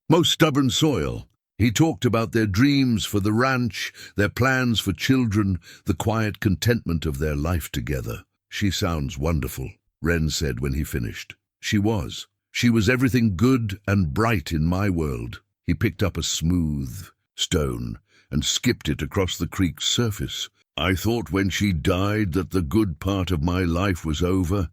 most stubborn soil. He talked about their dreams for the ranch, their plans for children, the quiet contentment of their life together. "She sounds wonderful," Wren said when he finished. She was. She was everything good and bright in my world." He picked up a smooth stone and skipped it across the creek's surface. "I thought when she died that the good part of my life was over,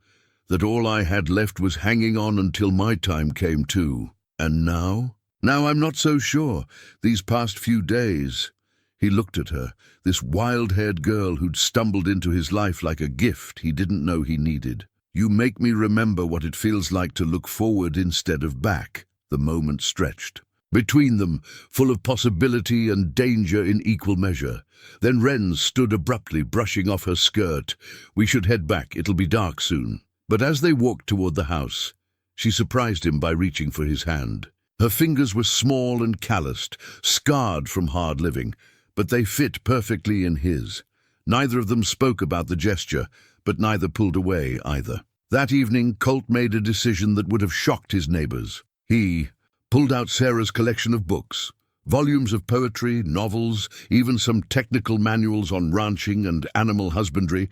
that all I had left was hanging on until my time came too. And now? Now I'm not so sure. These past few days." He looked at her, this wild-haired girl who'd stumbled into his life like a gift he didn't know he needed. "You make me remember what it feels like to look forward instead of back." The moment stretched between them, full of possibility and danger in equal measure. Then Wren stood abruptly, brushing off her skirt. "We should head back. It'll be dark soon." But as they walked toward the house, she surprised him by reaching for his hand. Her fingers were small and calloused, scarred from hard living, but they fit perfectly in his. Neither of them spoke about the gesture, but neither pulled away either. That evening, Colt made a decision that would have shocked his neighbors. He pulled out Sarah's collection of books, volumes of poetry, novels, even some technical manuals on ranching and animal husbandry,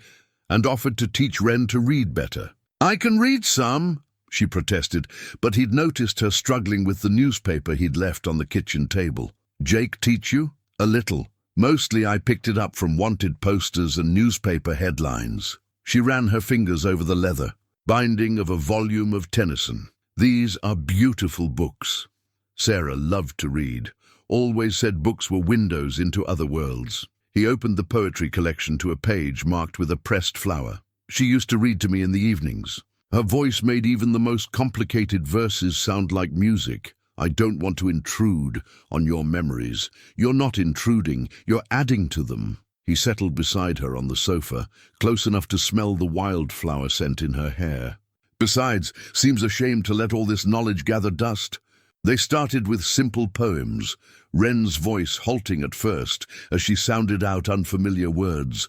and offered to teach Wren to read better. "I can read some," she protested, but he'd noticed her struggling with the newspaper he'd left on the kitchen table. "Jake teach you?" "A little. Mostly I picked it up from wanted posters and newspaper headlines." She ran her fingers over the leather binding of a volume of Tennyson. "These are beautiful books." Sarah loved to read, always said books were windows into other worlds. He opened the poetry collection to a page marked with a pressed flower. "She used to read to me in the evenings. Her voice made even the most complicated verses sound like music. I don't want to intrude on your memories." "You're not intruding, you're adding to them." He settled beside her on the sofa, close enough to smell the wildflower scent in her hair. "Besides, seems a shame to let all this knowledge gather dust." They started with simple poems, Wren's voice halting at first as she sounded out unfamiliar words.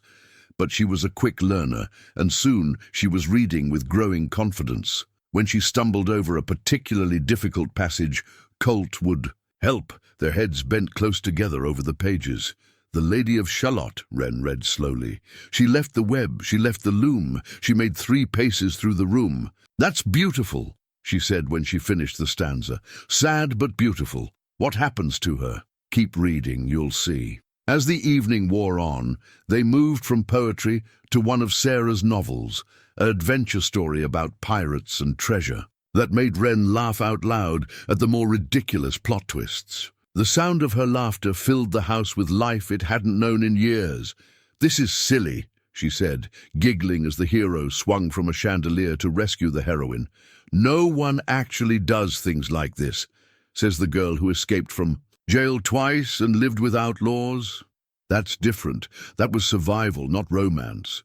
But she was a quick learner, and soon she was reading with growing confidence. When she stumbled over a particularly difficult passage, Colt would help, their heads bent close together over the pages. "The Lady of Shalott," Wren read slowly. "She left the web, she left the loom, she made 3 paces through the room." "That's beautiful," she said when she finished the stanza. "Sad but beautiful. What happens to her?" "Keep reading, you'll see." As the evening wore on, they moved from poetry to one of Sarah's novels, an adventure story about pirates and treasure, that made Wren laugh out loud at the more ridiculous plot twists. The sound of her laughter filled the house with life it hadn't known in years. "This is silly," she said, giggling as the hero swung from a chandelier to rescue the heroine. "No one actually does things like this," says the girl who escaped from jail twice and lived with outlaws. "That's different. That was survival, not romance."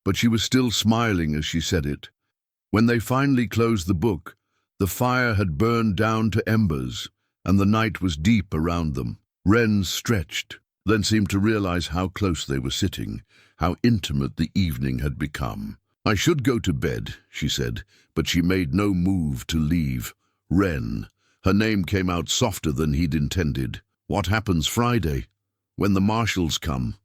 But she was still smiling as she said it. When they finally closed the book, the fire had burned down to embers, and the night was deep around them. Wren stretched, then seemed to realize how close they were sitting, how intimate the evening had become. "I should go to bed," she said, but she made no move to leave. "Wren." Her name came out softer than he'd intended. "What happens Friday? When the marshals come?"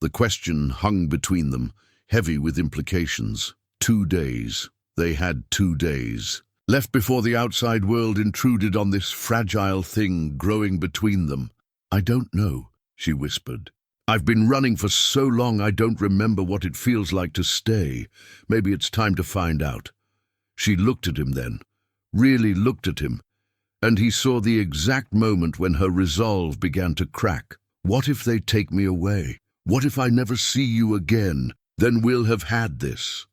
The question hung between them, heavy with implications. 2 days. They had 2 days. Left before the outside world intruded on this fragile thing growing between them. "I don't know," she whispered. I've been running for so long I don't remember what it feels like to stay. Maybe it's time to find out. She looked at him then, really looked at him, and he saw the exact moment when her resolve began to crack. What if they take me away? What if I never see you again? Then we'll have had this.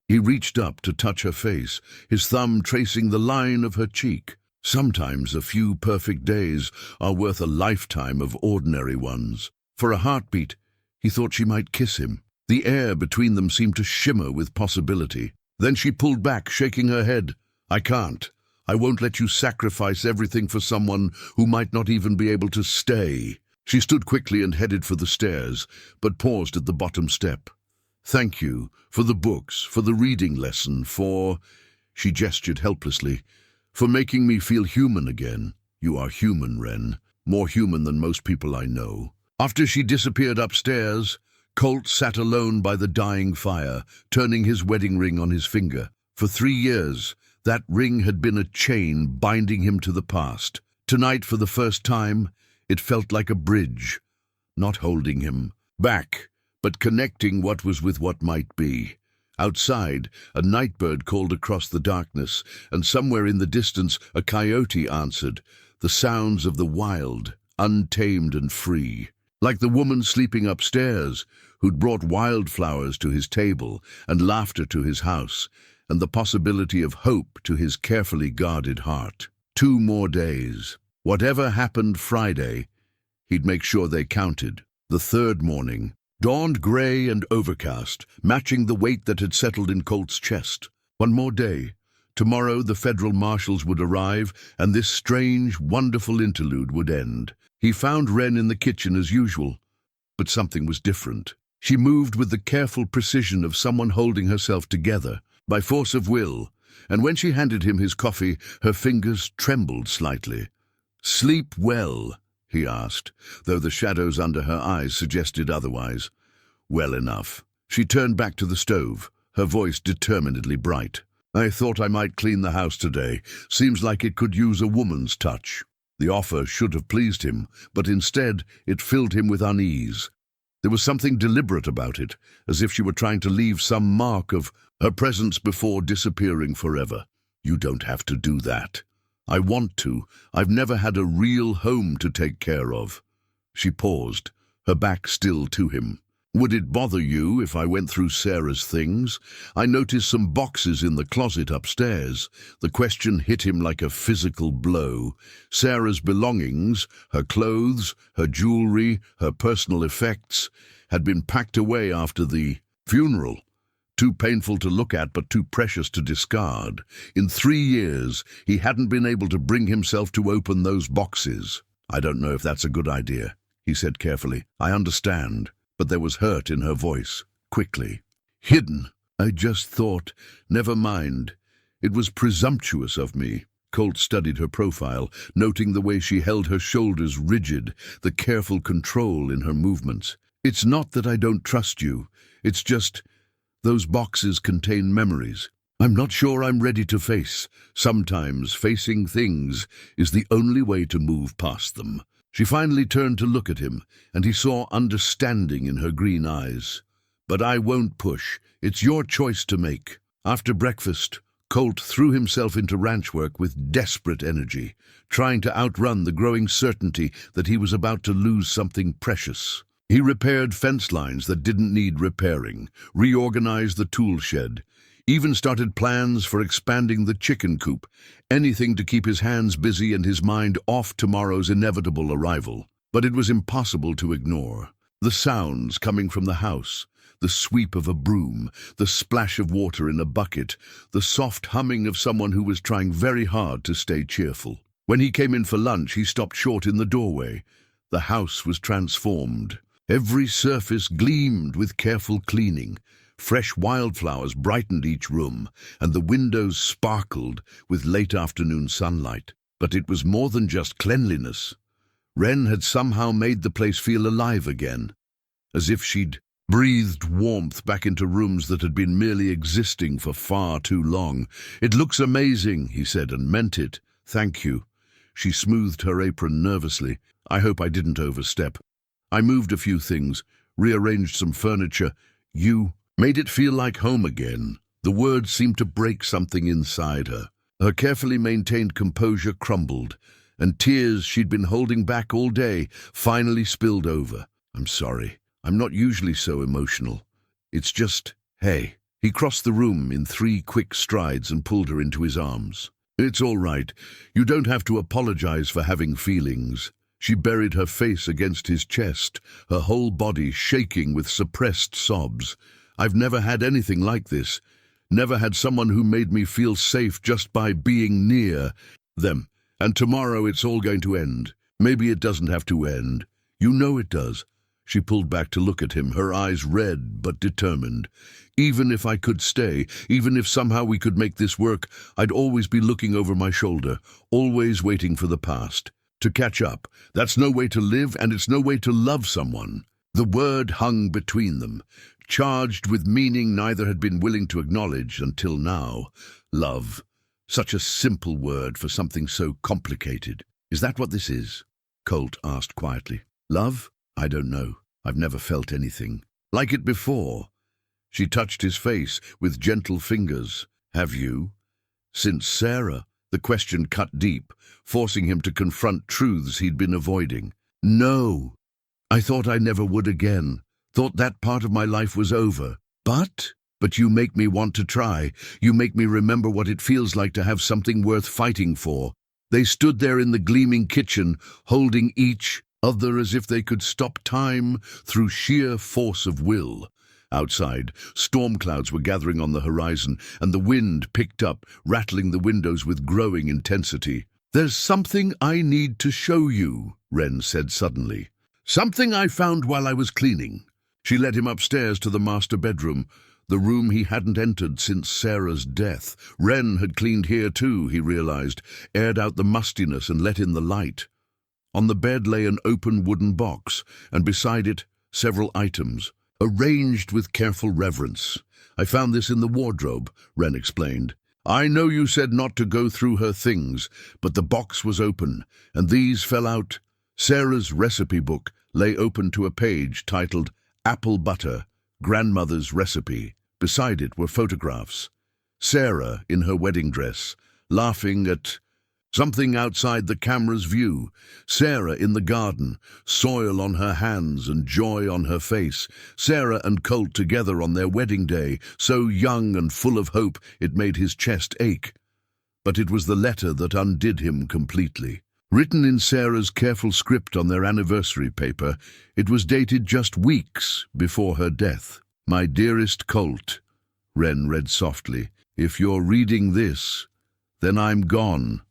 He reached up to touch her face, his thumb tracing the line of her cheek. Sometimes a few perfect days are worth a lifetime of ordinary ones. For a heartbeat, he thought she might kiss him. The air between them seemed to shimmer with possibility. Then she pulled back, shaking her head. I can't. I won't let you sacrifice everything for someone who might not even be able to stay. She stood quickly and headed for the stairs, but paused at the bottom step. Thank you for the books, for the reading lesson, for... She gestured helplessly. For making me feel human again. You are human, Wren. More human than most people I know. After she disappeared upstairs, Colt sat alone by the dying fire, turning his wedding ring on his finger. For 3 years, that ring had been a chain binding him to the past. Tonight, for the first time, it felt like a bridge, not holding him back, but connecting what was with what might be. Outside, a nightbird called across the darkness, and somewhere in the distance a coyote answered, the sounds of the wild, untamed and free. Like the woman sleeping upstairs, who'd brought wildflowers to his table and laughter to his house, and the possibility of hope to his carefully guarded heart. 2 more days. Whatever happened Friday, he'd make sure they counted. The third morning dawned gray and overcast, matching the weight that had settled in Colt's chest. 1 more day. Tomorrow the federal marshals would arrive, and this strange, wonderful interlude would end. He found Wren in the kitchen as usual, but something was different. She moved with the careful precision of someone holding herself together by force of will, and when she handed him his coffee, her fingers trembled slightly. Sleep well, he asked, though the shadows under her eyes suggested otherwise. Well enough. She turned back to the stove, her voice determinedly bright. I thought I might clean the house today. Seems like it could use a woman's touch. The offer should have pleased him, but instead it filled him with unease. There was something deliberate about it, as if she were trying to leave some mark of her presence before disappearing forever. You don't have to do that. I want to. I've never had a real home to take care of. She paused, her back still to him. Would it bother you if I went through Sarah's things? I noticed some boxes in the closet upstairs. The question hit him like a physical blow. Sarah's belongings, her clothes, her jewelry, her personal effects, had been packed away after the funeral. Too painful to look at, but too precious to discard. In 3 years, he hadn't been able to bring himself to open those boxes. I don't know if that's a good idea, he said carefully. I understand. But there was hurt in her voice, quickly. Hidden. I just thought, never mind. It was presumptuous of me. Colt studied her profile, noting the way she held her shoulders rigid, the careful control in her movements. It's not that I don't trust you. It's just, those boxes contain memories. I'm not sure I'm ready to face. Sometimes facing things is the only way to move past them. She finally turned to look at him, and he saw understanding in her green eyes. But I won't push. It's your choice to make. After breakfast, Colt threw himself into ranch work with desperate energy, trying to outrun the growing certainty that he was about to lose something precious. He repaired fence lines that didn't need repairing, reorganized the tool shed, even started plans for expanding the chicken coop, anything to keep his hands busy and his mind off tomorrow's inevitable arrival. But it was impossible to ignore. The sounds coming from the house, the sweep of a broom, the splash of water in a bucket, the soft humming of someone who was trying very hard to stay cheerful. When he came in for lunch, he stopped short in the doorway. The house was transformed. Every surface gleamed with careful cleaning. Fresh wildflowers brightened each room, and the windows sparkled with late afternoon sunlight. But it was more than just cleanliness. Wren had somehow made the place feel alive again, as if she'd breathed warmth back into rooms that had been merely existing for far too long. It looks amazing, he said, and meant it. Thank you. She smoothed her apron nervously. I hope I didn't overstep. I moved a few things, rearranged some furniture. You made it feel like home again. The words seemed to break something inside her. Her carefully maintained composure crumbled, and tears she'd been holding back all day finally spilled over. I'm sorry. I'm not usually so emotional. It's just, hey. He crossed the room in 3 quick strides and pulled her into his arms. It's all right. You don't have to apologize for having feelings. She buried her face against his chest, her whole body shaking with suppressed sobs. I've never had anything like this. Never had someone who made me feel safe just by being near them. And tomorrow it's all going to end. Maybe it doesn't have to end. You know it does. She pulled back to look at him, her eyes red but determined. Even if I could stay, even if somehow we could make this work, I'd always be looking over my shoulder, always waiting for the past. To catch up. That's no way to live, and it's no way to love someone. The word hung between them, charged with meaning neither had been willing to acknowledge until now. Love. Such a simple word for something so complicated. Is that what this is? Colt asked quietly. Love? I don't know. I've never felt anything like it before. She touched his face with gentle fingers. Have you? Since Sarah? The question cut deep, forcing him to confront truths he'd been avoiding. No. I thought I never would again. Thought that part of my life was over. But you make me want to try. You make me remember what it feels like to have something worth fighting for. They stood there in the gleaming kitchen, holding each other as if they could stop time through sheer force of will. Outside, storm clouds were gathering on the horizon, and the wind picked up, rattling the windows with growing intensity. There's something I need to show you, Wren said suddenly. Something I found while I was cleaning. She led him upstairs to the master bedroom, the room he hadn't entered since Sarah's death. Wren had cleaned here too, he realized, aired out the mustiness and let in the light. On the bed lay an open wooden box, and beside it, several items, arranged with careful reverence. I found this in the wardrobe, Wren explained. I know you said not to go through her things, but the box was open, and these fell out. Sarah's recipe book lay open to a page titled Apple Butter, Grandmother's Recipe. Beside it were photographs. Sarah in her wedding dress, laughing at something outside the camera's view. Sarah in the garden, soil on her hands and joy on her face. Sarah and Colt together on their wedding day, so young and full of hope it made his chest ache. But it was the letter that undid him completely. Written in Sarah's careful script on their anniversary paper, it was dated just weeks before her death. My dearest Colt, Wren read softly, if you're reading this, then I'm gone.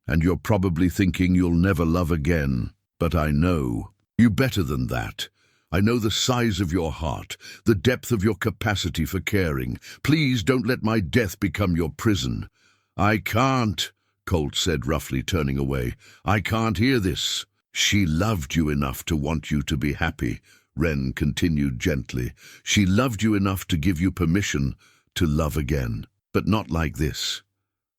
And you're probably thinking you'll never love again. But I know you better than that. I know the size of your heart, the depth of your capacity for caring. Please don't let my death become your prison. I can't, Colt said roughly, turning away. I can't hear this. She loved you enough to want you to be happy, Wren continued gently. She loved you enough to give you permission to love again. But not like this.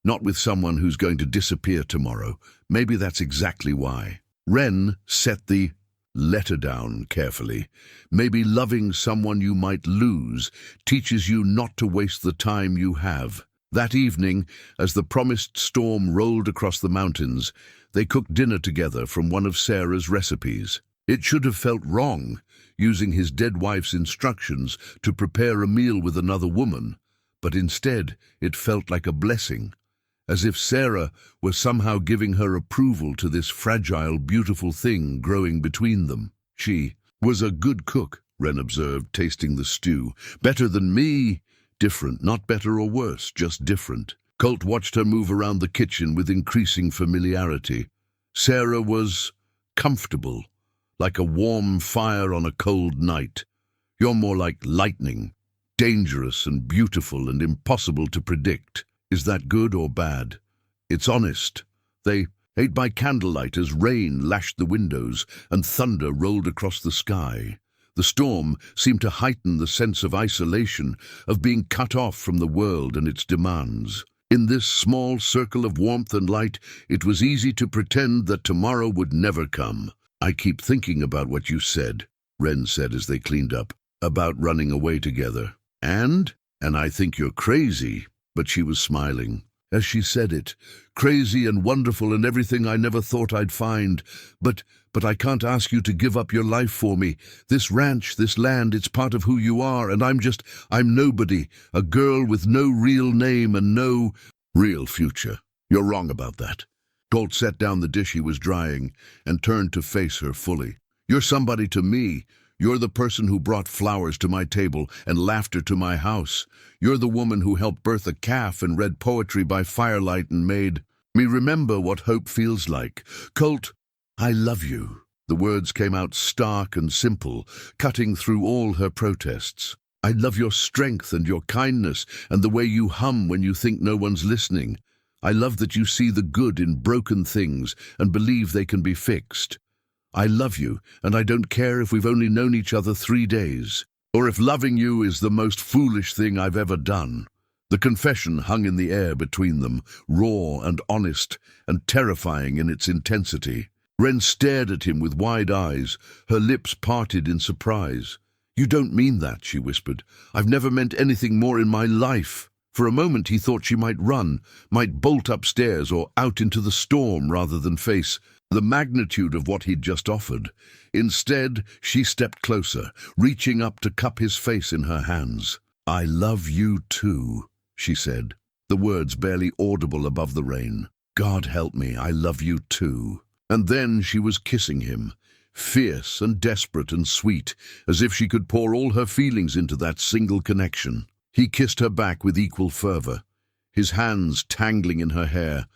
Not with someone who's going to disappear tomorrow. Maybe that's exactly why. Wren set the letter down carefully. Maybe loving someone you might lose teaches you not to waste the time you have. That evening, as the promised storm rolled across the mountains, they cooked dinner together from one of Sarah's recipes. It should have felt wrong, using his dead wife's instructions to prepare a meal with another woman, but instead it felt like a blessing. As if Sarah were somehow giving her approval to this fragile, beautiful thing growing between them. She was a good cook, Wren observed, tasting the stew. Better than me. Different, not better or worse, just different. Colt watched her move around the kitchen with increasing familiarity. Sarah was comfortable, like a warm fire on a cold night. You're more like lightning, dangerous and beautiful and impossible to predict. Is that good or bad? It's honest. They ate by candlelight as rain lashed the windows and thunder rolled across the sky. The storm seemed to heighten the sense of isolation, of being cut off from the world and its demands. In this small circle of warmth and light, it was easy to pretend that tomorrow would never come. I keep thinking about what you said, Wren said as they cleaned up, about running away together. And I think you're crazy, but she was smiling as she said it. Crazy and wonderful and everything I never thought I'd find. But I can't ask you to give up your life for me. This ranch, this land, it's part of who you are, and I'm nobody, a girl with no real name and no real future. You're wrong about that. Colt set down the dish he was drying and turned to face her fully. You're somebody to me. You're the person who brought flowers to my table and laughter to my house. You're the woman who helped birth a calf and read poetry by firelight and made me remember what hope feels like. Colt, I love you. The words came out stark and simple, cutting through all her protests. I love your strength and your kindness and the way you hum when you think no one's listening. I love that you see the good in broken things and believe they can be fixed. I love you, and I don't care if we've only known each other 3 days, or if loving you is the most foolish thing I've ever done. The confession hung in the air between them, raw and honest, and terrifying in its intensity. Wren stared at him with wide eyes, her lips parted in surprise. You don't mean that, she whispered. I've never meant anything more in my life. For a moment he thought she might run, might bolt upstairs or out into the storm rather than face the magnitude of what he'd just offered. Instead, she stepped closer, reaching up to cup his face in her hands. I love you too, she said, the words barely audible above the rain. God help me, I love you too. And then she was kissing him, fierce and desperate and sweet, as if she could pour all her feelings into that single connection. He kissed her back with equal fervor, his hands tangling in her hair,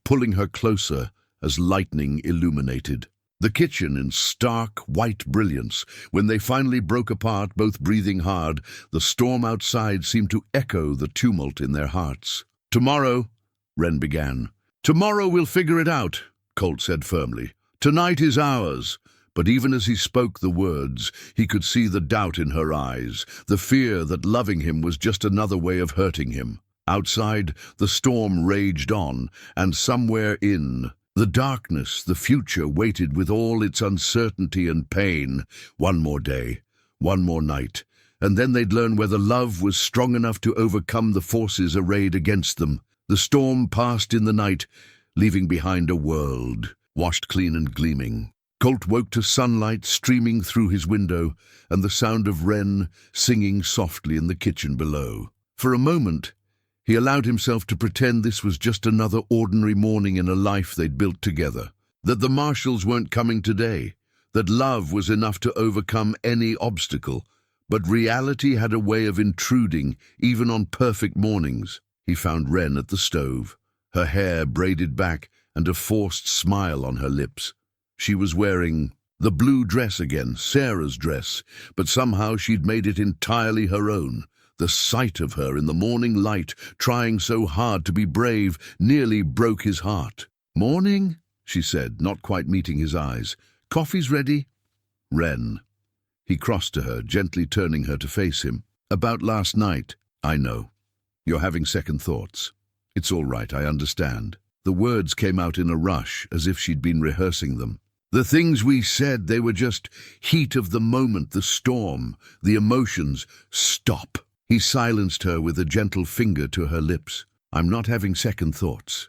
pulling her closer as lightning illuminated. The kitchen in stark, white brilliance. When they finally broke apart, both breathing hard, the storm outside seemed to echo the tumult in their hearts. Tomorrow, Wren began. Tomorrow we'll figure it out, Colt said firmly. Tonight is ours. But even as he spoke the words, he could see the doubt in her eyes, the fear that loving him was just another way of hurting him. Outside, the storm raged on, and somewhere in the darkness, the future waited with all its uncertainty and pain. One more day, one more night, and then they'd learn whether love was strong enough to overcome the forces arrayed against them. The storm passed in the night, leaving behind a world, washed clean and gleaming. Colt woke to sunlight streaming through his window and the sound of Wren singing softly in the kitchen below. For a moment, he allowed himself to pretend this was just another ordinary morning in a life they'd built together, that the marshals weren't coming today, that love was enough to overcome any obstacle. But reality had a way of intruding, even on perfect mornings. He found Wren at the stove, her hair braided back and a forced smile on her lips. She was wearing the blue dress again, Sarah's dress, but somehow she'd made it entirely her own. The sight of her in the morning light, trying so hard to be brave, nearly broke his heart. Morning, she said, not quite meeting his eyes. Coffee's ready? Wren. He crossed to her, gently turning her to face him. About last night, I know. You're having second thoughts. It's all right, I understand. The words came out in a rush, as if she'd been rehearsing them. The things we said, they were just heat of the moment, the storm, the emotions. Stop. He silenced her with a gentle finger to her lips. I'm not having second thoughts.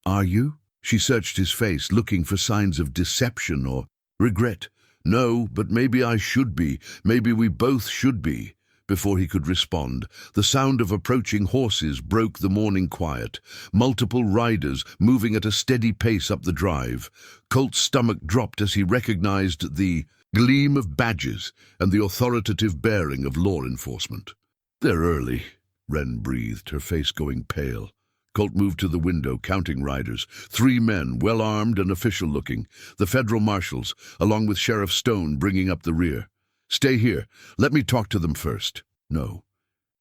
Are you? She searched his face, looking for signs of deception or regret. No, but maybe I should be. Maybe we both should be. Before he could respond, the sound of approaching horses broke the morning quiet, multiple riders moving at a steady pace up the drive. Colt's stomach dropped as he recognized the gleam of badges and the authoritative bearing of law enforcement. They're early, Wren breathed, her face going pale. Colt moved to the window, counting riders. 3 men, well-armed and official-looking. The federal marshals, along with Sheriff Stone, bringing up the rear. Stay here. Let me talk to them first. No.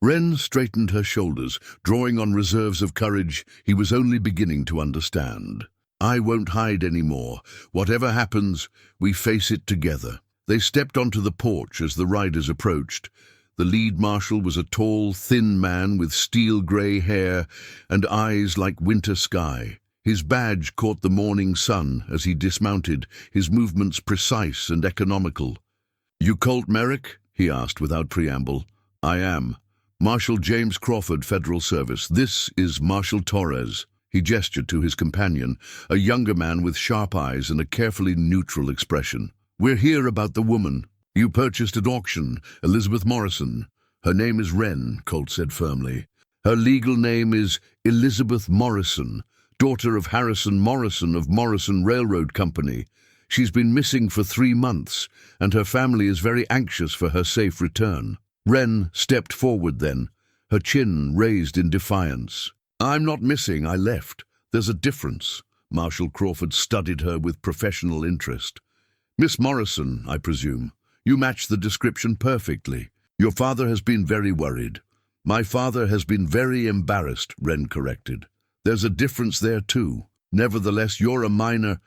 Wren straightened her shoulders, drawing on reserves of courage he was only beginning to understand. I won't hide any more. Whatever happens, we face it together. They stepped onto the porch as the riders approached. The lead marshal was a tall, thin man with steel-gray hair and eyes like winter sky. His badge caught the morning sun as he dismounted, his movements precise and economical. "You Colt Merrick?" he asked without preamble. "I am. Marshal James Crawford, Federal Service. This is Marshal Torres." He gestured to his companion, a younger man with sharp eyes and a carefully neutral expression. "We're here about the woman you purchased at auction, Elizabeth Morrison." "Her name is Wren," Colt said firmly. "Her legal name is Elizabeth Morrison, daughter of Harrison Morrison of Morrison Railroad Company. She's been missing for 3 months, and her family is very anxious for her safe return." Wren stepped forward then, her chin raised in defiance. "I'm not missing, I left. There's a difference." Marshal Crawford studied her with professional interest. "Miss Morrison, I presume. You match the description perfectly. Your father has been very worried." "My father has been very embarrassed," Wren corrected. "There's a difference there too. Nevertheless, you're a minor.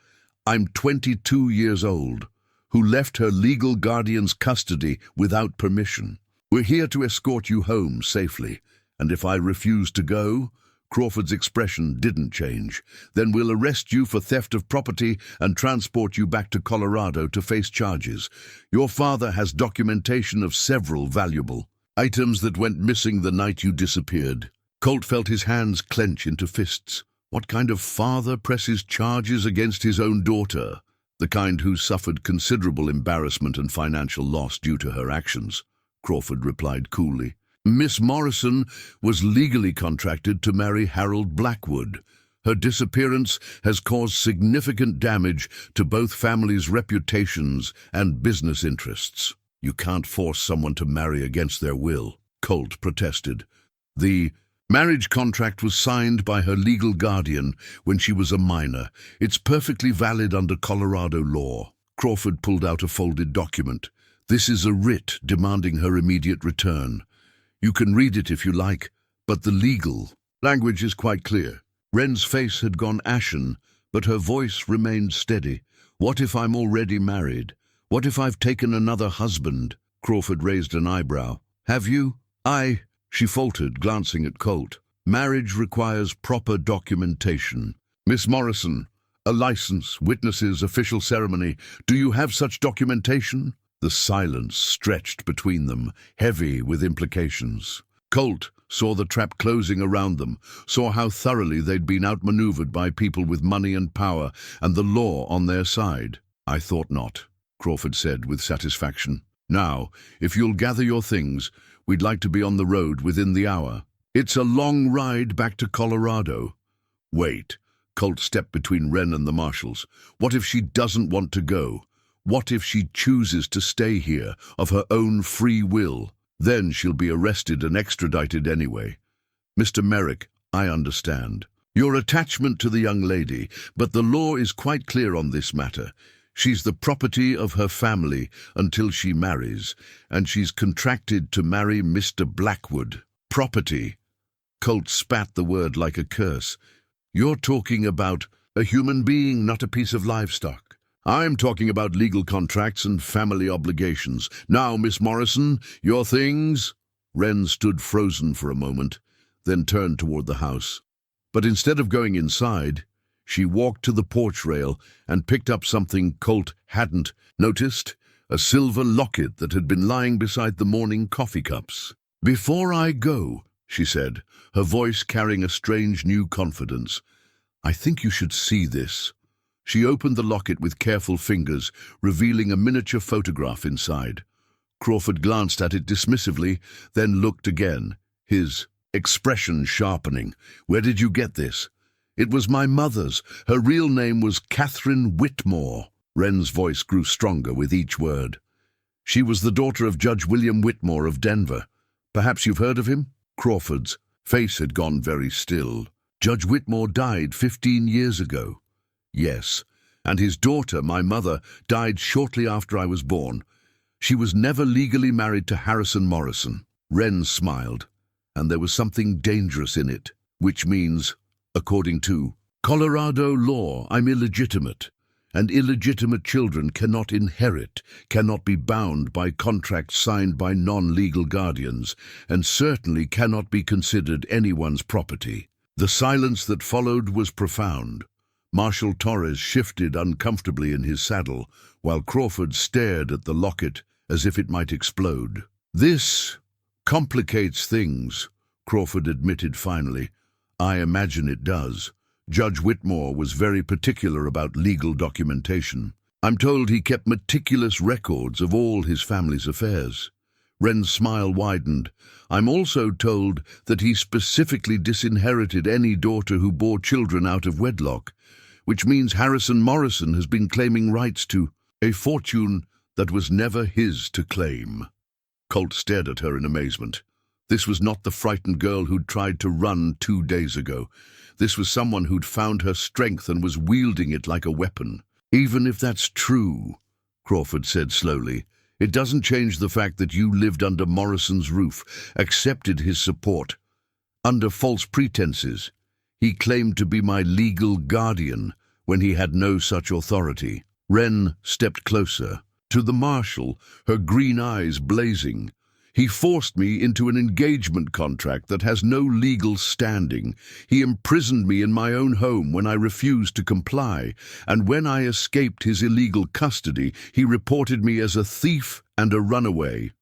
I'm 22 years old, who left her legal guardian's custody without permission. We're here to escort you home safely, and if I refuse to go," Crawford's expression didn't change, "then we'll arrest you for theft of property and transport you back to Colorado to face charges. Your father has documentation of several valuable items that went missing the night you disappeared." Colt felt his hands clench into fists. What kind of father presses charges against his own daughter? The kind who suffered considerable embarrassment and financial loss due to her actions. Crawford replied coolly. "Miss Morrison was legally contracted to marry Harold Blackwood. Her disappearance has caused significant damage to both families' reputations and business interests." "You can't force someone to marry against their will," Colt protested. "The marriage contract was signed by her legal guardian when she was a minor. It's perfectly valid under Colorado law." Crawford pulled out a folded document. "This is a writ demanding her immediate return. You can read it if you like, but the legal language is quite clear." Wren's face had gone ashen, but her voice remained steady. "What if I'm already married? What if I've taken another husband?" Crawford raised an eyebrow. "Have you?" She faltered, glancing at Colt. "Marriage requires proper documentation. Miss Morrison, a license, witnesses, official ceremony. Do you have such documentation?" The silence stretched between them, heavy with implications. Colt saw the trap closing around them, saw how thoroughly they'd been outmaneuvered by people with money and power, and the law on their side. "I thought not," Crawford said with satisfaction. "Now, if you'll gather your things, we'd like to be on the road within the hour. It's a long ride back to Colorado." "Wait." Colt stepped between Wren and the marshals. "What if she doesn't want to go? What if she chooses to stay here of her own free will? Then she'll be arrested and extradited anyway." "Mr. Merrick, I understand your attachment to the young lady, but the law is quite clear on this matter. She's the property of her family until she marries, and she's contracted to marry Mr. Blackwood." "Property." Colt spat the word like a curse. "You're talking about a human being, not a piece of livestock. I'm talking about legal contracts and family obligations. Now, Miss Morrison, your things." Wren stood frozen for a moment, then turned toward the house. But instead of going inside, she walked to the porch rail and picked up something Colt hadn't noticed, a silver locket that had been lying beside the morning coffee cups. "Before I go," she said, her voice carrying a strange new confidence, "I think you should see this." She opened the locket with careful fingers, revealing a miniature photograph inside. Crawford glanced at it dismissively, then looked again, his expression sharpening. "Where did you get this?" "It was my mother's. Her real name was Clara Whitmore." Wren's voice grew stronger with each word. "She was the daughter of Judge William Whitmore of Denver. Perhaps you've heard of him?" Crawford's face had gone very still. "Judge Whitmore died 15 years ago." "Yes, and his daughter, my mother, died shortly after I was born. She was never legally married to Harrison Morrison." Wren smiled, and there was something dangerous in it, which means, according to Colorado law, I'm illegitimate, and illegitimate children cannot inherit, cannot be bound by contracts signed by non-legal guardians, and certainly cannot be considered anyone's property. The silence that followed was profound. Marshal Torres shifted uncomfortably in his saddle, while Crawford stared at the locket as if it might explode. "This complicates things," Crawford admitted finally. "I imagine it does. Judge Whitmore was very particular about legal documentation. I'm told he kept meticulous records of all his family's affairs." Wren's smile widened. "I'm also told that he specifically disinherited any daughter who bore children out of wedlock, which means Harrison Morrison has been claiming rights to a fortune that was never his to claim." Colt stared at her in amazement. This was not the frightened girl who'd tried to run 2 days ago. This was someone who'd found her strength and was wielding it like a weapon. "Even if that's true," Crawford said slowly, "it doesn't change the fact that you lived under Morrison's roof, accepted his support. Under false pretenses, he claimed to be my legal guardian when he had no such authority." Wren stepped closer. To the marshal, her green eyes blazing. "He forced me into an engagement contract that has no legal standing. He imprisoned me in my own home when I refused to comply, and when I escaped his illegal custody, he reported me as a thief and a runaway."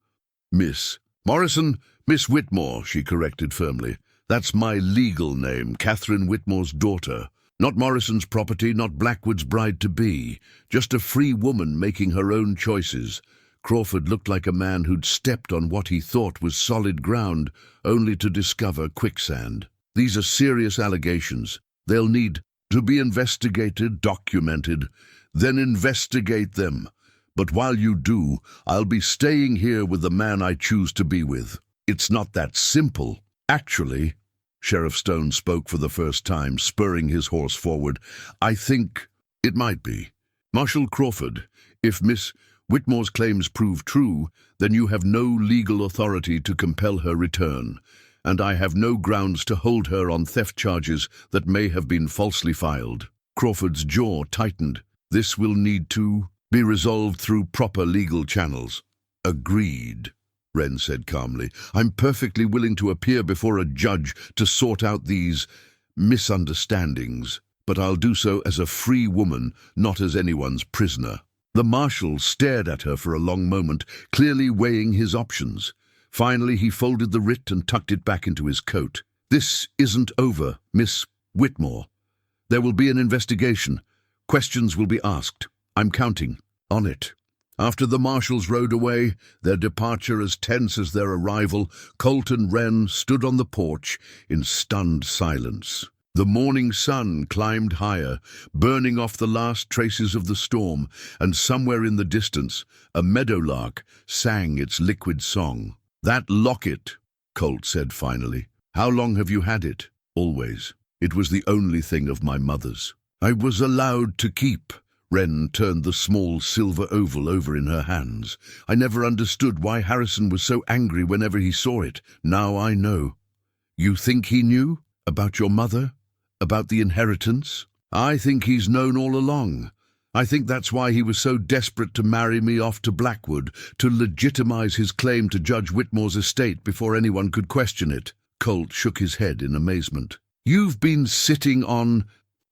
"Miss Morrison, Miss Whitmore," she corrected firmly. "That's my legal name, Catherine Whitmore's daughter. Not Morrison's property, not Blackwood's bride-to-be. Just a free woman making her own choices." Crawford looked like a man who'd stepped on what he thought was solid ground, only to discover quicksand. "These are serious allegations. They'll need to be investigated, documented. Then investigate them. But while you do, I'll be staying here with the man I choose to be with." "It's not that simple." "Actually," Sheriff Stone spoke for the first time, spurring his horse forward, "I think it might be. Marshal Crawford, if Miss Whitmore's claims prove true, then you have no legal authority to compel her return, and I have no grounds to hold her on theft charges that may have been falsely filed." Crawford's jaw tightened. "This will need to be resolved through proper legal channels." "Agreed," Wren said calmly. "I'm perfectly willing to appear before a judge to sort out these misunderstandings, but I'll do so as a free woman, not as anyone's prisoner." The marshal stared at her for a long moment, clearly weighing his options. Finally, he folded the writ and tucked it back into his coat. "This isn't over, Miss Whitmore. There will be an investigation. Questions will be asked. I'm counting on it." After the marshals rode away, their departure as tense as their arrival, Colt and Wren stood on the porch in stunned silence. The morning sun climbed higher, burning off the last traces of the storm, and somewhere in the distance, a meadowlark sang its liquid song. "That locket," Colt said finally. "How long have you had it?" "Always. It was the only thing of my mother's. I was allowed to keep." Wren turned the small silver oval over in her hands. "I never understood why Harrison was so angry whenever he saw it. Now I know." "You think he knew? About your mother? About the inheritance?" "I think he's known all along. I think that's why he was so desperate to marry me off to Blackwood, to legitimize his claim to Judge Whitmore's estate before anyone could question it." Colt shook his head in amazement. "You've been sitting on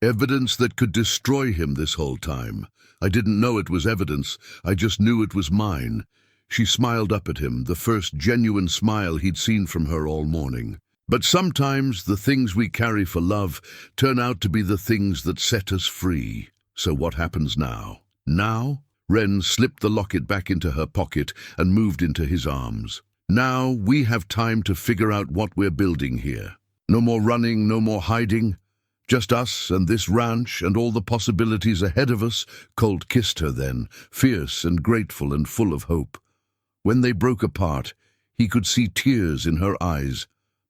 evidence that could destroy him this whole time. I didn't know it was evidence. I just knew it was mine." She smiled up at him, the first genuine smile he'd seen from her all morning. "But sometimes the things we carry for love turn out to be the things that set us free. So what happens now?" "Now?" Wren slipped the locket back into her pocket and moved into his arms. "Now we have time to figure out what we're building here. No more running, no more hiding. Just us and this ranch and all the possibilities ahead of us." Colt kissed her then, fierce and grateful and full of hope. When they broke apart, he could see tears in her eyes,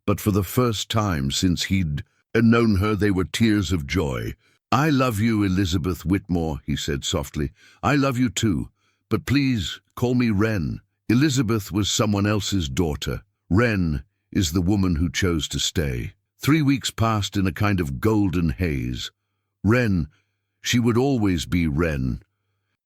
but for the first time since he'd known her, they were tears of joy. "I love you, Elizabeth Whitmore," he said softly. "I love you too, but please call me Wren. Elizabeth was someone else's daughter. Wren is the woman who chose to stay." 3 weeks passed in a kind of golden haze. Wren, she would always be Wren.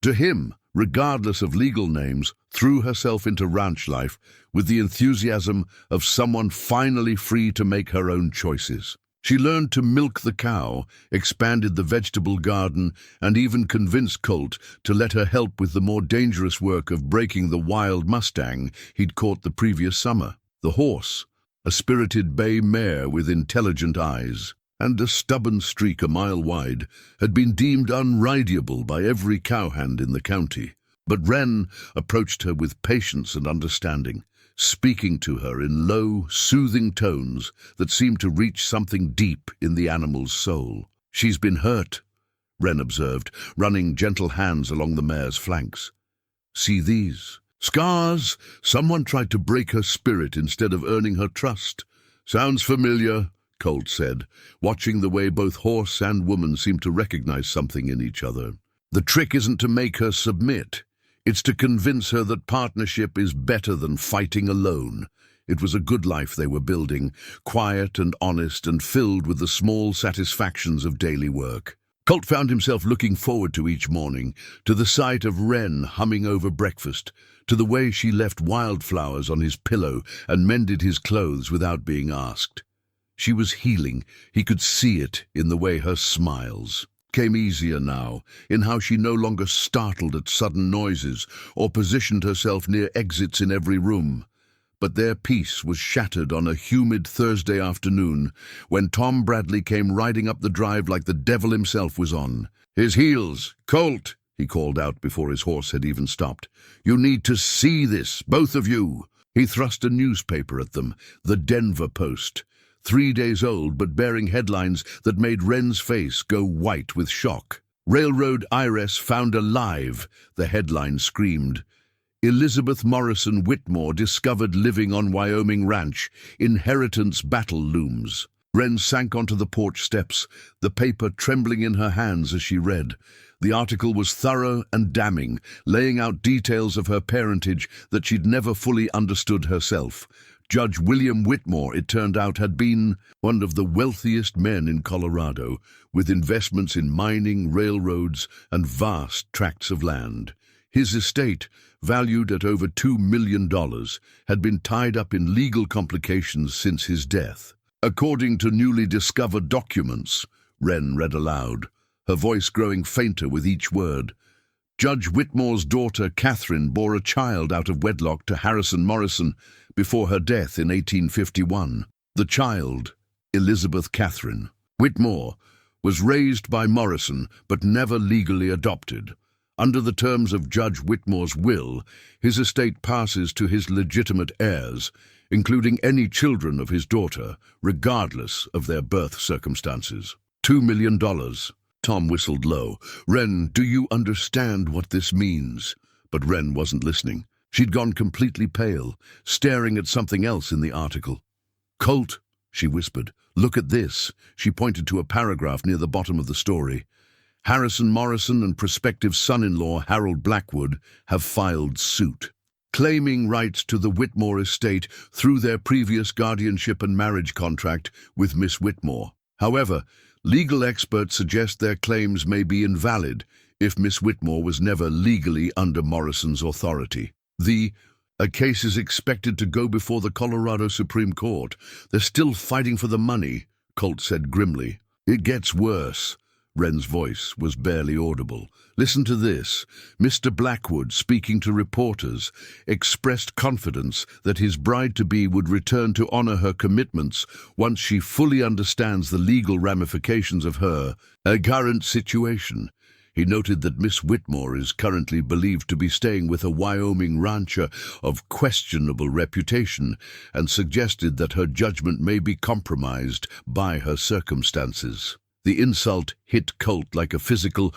To him, regardless of legal names, threw herself into ranch life with the enthusiasm of someone finally free to make her own choices. She learned to milk the cow, expanded the vegetable garden, and even convinced Colt to let her help with the more dangerous work of breaking the wild mustang he'd caught the previous summer. The horse, a spirited bay mare with intelligent eyes and a stubborn streak a mile wide, had been deemed unrideable by every cowhand in the county. But Wren approached her with patience and understanding, speaking to her in low, soothing tones that seemed to reach something deep in the animal's soul. "She's been hurt," Wren observed, running gentle hands along the mare's flanks. "See these? Scars! Someone tried to break her spirit instead of earning her trust." "Sounds familiar," Colt said, watching the way both horse and woman seemed to recognize something in each other. "The trick isn't to make her submit. It's to convince her that partnership is better than fighting alone." It was a good life they were building, quiet and honest and filled with the small satisfactions of daily work. Colt found himself looking forward to each morning, to the sight of Wren humming over breakfast, to the way she left wildflowers on his pillow and mended his clothes without being asked. She was healing. He could see it in the way her smiles came easier now, in how she no longer startled at sudden noises or positioned herself near exits in every room. But their peace was shattered on a humid Thursday afternoon when Tom Bradley came riding up the drive like the devil himself was on. "His heels! Colt!" he called out before his horse had even stopped. "You need to see this, both of you!" He thrust a newspaper at them, the Denver Post, 3 days old but bearing headlines that made Wren's face go white with shock. "Railroad Heiress Found Alive," the headline screamed. "Elizabeth Morrison Whitmore Discovered Living on Wyoming Ranch. Inheritance Battle Looms." Wren sank onto the porch steps, the paper trembling in her hands as she read. The article was thorough and damning, laying out details of her parentage that she'd never fully understood herself. Judge William Whitmore, it turned out, had been one of the wealthiest men in Colorado, with investments in mining, railroads, and vast tracts of land. His estate, valued at over $2 million, had been tied up in legal complications since his death. "According to newly discovered documents," Wren read aloud, her voice growing fainter with each word, "Judge Whitmore's daughter, Catherine, bore a child out of wedlock to Harrison Morrison before her death in 1851. The child, Elizabeth Catherine Whitmore, was raised by Morrison but never legally adopted. Under the terms of Judge Whitmore's will, his estate passes to his legitimate heirs, including any children of his daughter, regardless of their birth circumstances. $2 million. Tom whistled low. "Wren, do you understand what this means?" But Wren wasn't listening. She'd gone completely pale, staring at something else in the article. "Colt," she whispered, "look at this." She pointed to a paragraph near the bottom of the story. "Harrison Morrison and prospective son-in-law Harold Blackwood have filed suit, claiming rights to the Whitmore estate through their previous guardianship and marriage contract with Miss Whitmore. However, legal experts suggest their claims may be invalid if Miss Whitmore was never legally under Morrison's authority. A case is expected to go before the Colorado Supreme Court. They're still fighting for the money," Colt said grimly. "It gets worse." Wren's voice was barely audible. "Listen to this. Mr. Blackwood, speaking to reporters, expressed confidence that his bride-to-be would return to honor her commitments once she fully understands the legal ramifications of her current situation. He noted that Miss Whitmore is currently believed to be staying with a Wyoming rancher of questionable reputation and suggested that her judgment may be compromised by her circumstances." The insult hit Colt like a physical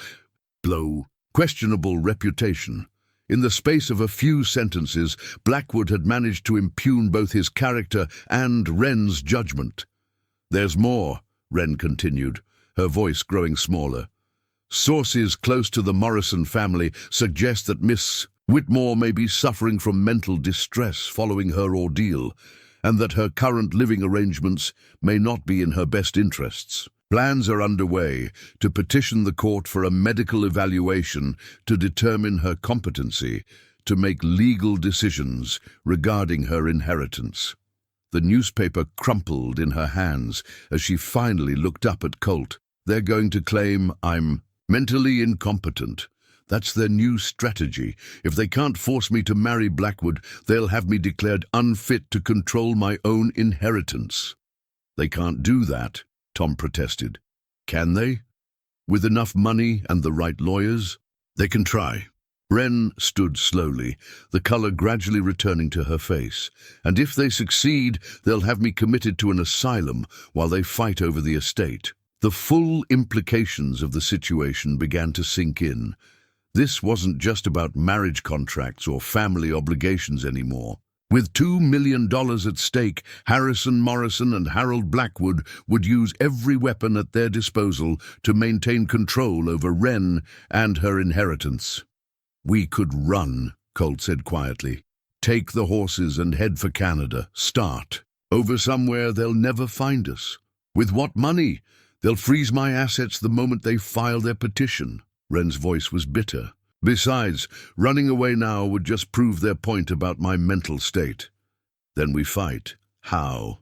blow. Questionable reputation. In the space of a few sentences, Blackwood had managed to impugn both his character and Wren's judgment. "There's more," Wren continued, her voice growing smaller. "Sources close to the Morrison family suggest that Miss Whitmore may be suffering from mental distress following her ordeal, and that her current living arrangements may not be in her best interests. Plans are underway to petition the court for a medical evaluation to determine her competency to make legal decisions regarding her inheritance." The newspaper crumpled in her hands as she finally looked up at Colt. They're going to claim I'm mentally incompetent. That's their new strategy. If they can't force me to marry Blackwood, they'll have me declared unfit to control my own inheritance. They can't do that, Tom protested. Can they? With enough money and the right lawyers? They can try. Wren stood slowly, the color gradually returning to her face. And if they succeed, they'll have me committed to an asylum while they fight over the estate. The full implications of the situation began to sink in. This wasn't just about marriage contracts or family obligations anymore. With $2 million at stake, Harrison Morrison and Harold Blackwood would use every weapon at their disposal to maintain control over Wren and her inheritance. We could run, Colt said quietly. Take the horses and head for Canada. Start. Over somewhere they'll never find us. With what money? They'll freeze my assets the moment they file their petition. Wren's voice was bitter. Besides, running away now would just prove their point about my mental state. Then we fight. How?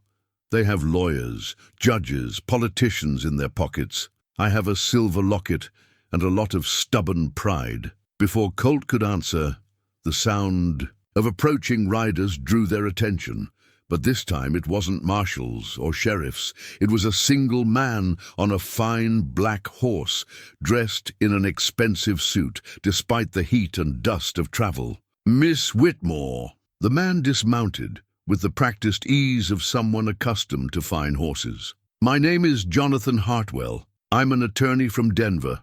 They have lawyers, judges, politicians in their pockets. I have a silver locket and a lot of stubborn pride. Before Colt could answer, the sound of approaching riders drew their attention. But this time it wasn't marshals or sheriffs. It was a single man on a fine black horse, dressed in an expensive suit, despite the heat and dust of travel. Miss Whitmore. The man dismounted, with the practiced ease of someone accustomed to fine horses. My name is Jonathan Hartwell. I'm an attorney from Denver,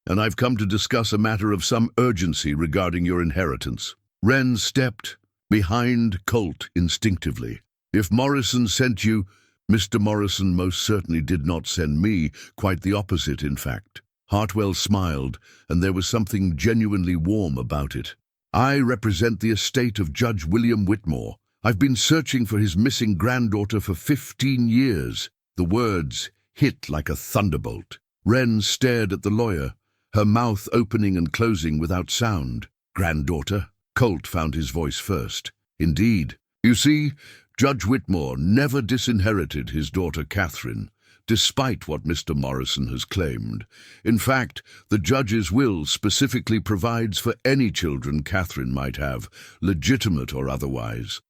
and I've come to discuss a matter of some urgency regarding your inheritance. Wren stepped behind Colt instinctively. If Morrison sent you, Mr. Morrison most certainly did not send me, quite the opposite, in fact. Hartwell smiled, and there was something genuinely warm about it. I represent the estate of Judge William Whitmore. I've been searching for his missing granddaughter for 15 years. The words hit like a thunderbolt. Wren stared at the lawyer, her mouth opening and closing without sound. Granddaughter? Colt found his voice first. Indeed. You see, Judge Whitmore never disinherited his daughter Catherine, despite what Mr. Morrison has claimed. In fact, the judge's will specifically provides for any children Catherine might have, legitimate or otherwise.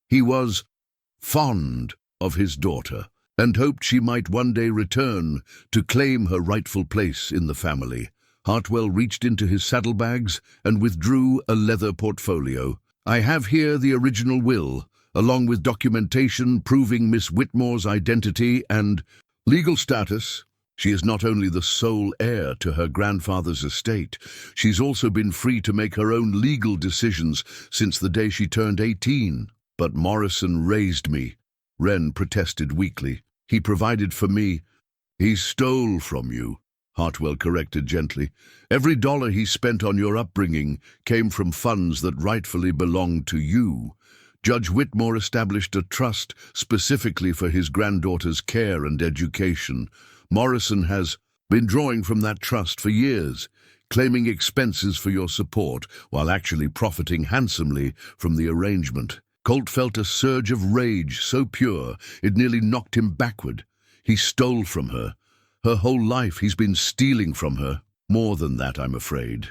He was fond of his daughter and hoped she might one day return to claim her rightful place in the family. Hartwell reached into his saddlebags and withdrew a leather portfolio. I have here the original will, along with documentation proving Miss Whitmore's identity and legal status. She is not only the sole heir to her grandfather's estate, she's also been free to make her own legal decisions since the day she turned 18. But Morrison raised me, Wren protested weakly. He provided for me. He stole from you, Hartwell corrected gently. Every dollar he spent on your upbringing came from funds that rightfully belonged to you. Judge Whitmore established a trust specifically for his granddaughter's care and education. Morrison has been drawing from that trust for years, claiming expenses for your support while actually profiting handsomely from the arrangement. Colt felt a surge of rage so pure it nearly knocked him backward. He stole from her. Her whole life he's been stealing from her. More than that, I'm afraid.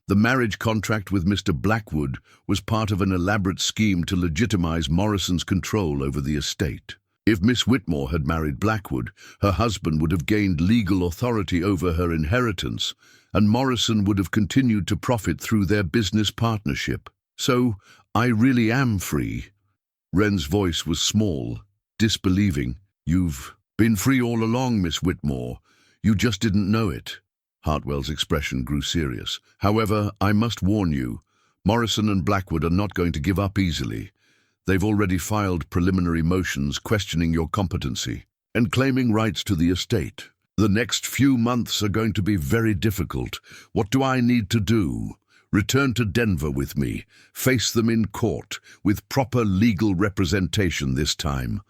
The marriage contract with Mr. Blackwood was part of an elaborate scheme to legitimize Morrison's control over the estate. If Miss Whitmore had married Blackwood, her husband would have gained legal authority over her inheritance, and Morrison would have continued to profit through their business partnership. So, I really am free. Wren's voice was small, disbelieving. You've been free all along, Miss Whitmore. You just didn't know it. Hartwell's expression grew serious. However, I must warn you, Morrison and Blackwood are not going to give up easily. They've already filed preliminary motions questioning your competency and claiming rights to the estate. The next few months are going to be very difficult. What do I need to do? Return to Denver with me. Face them in court, with proper legal representation this time.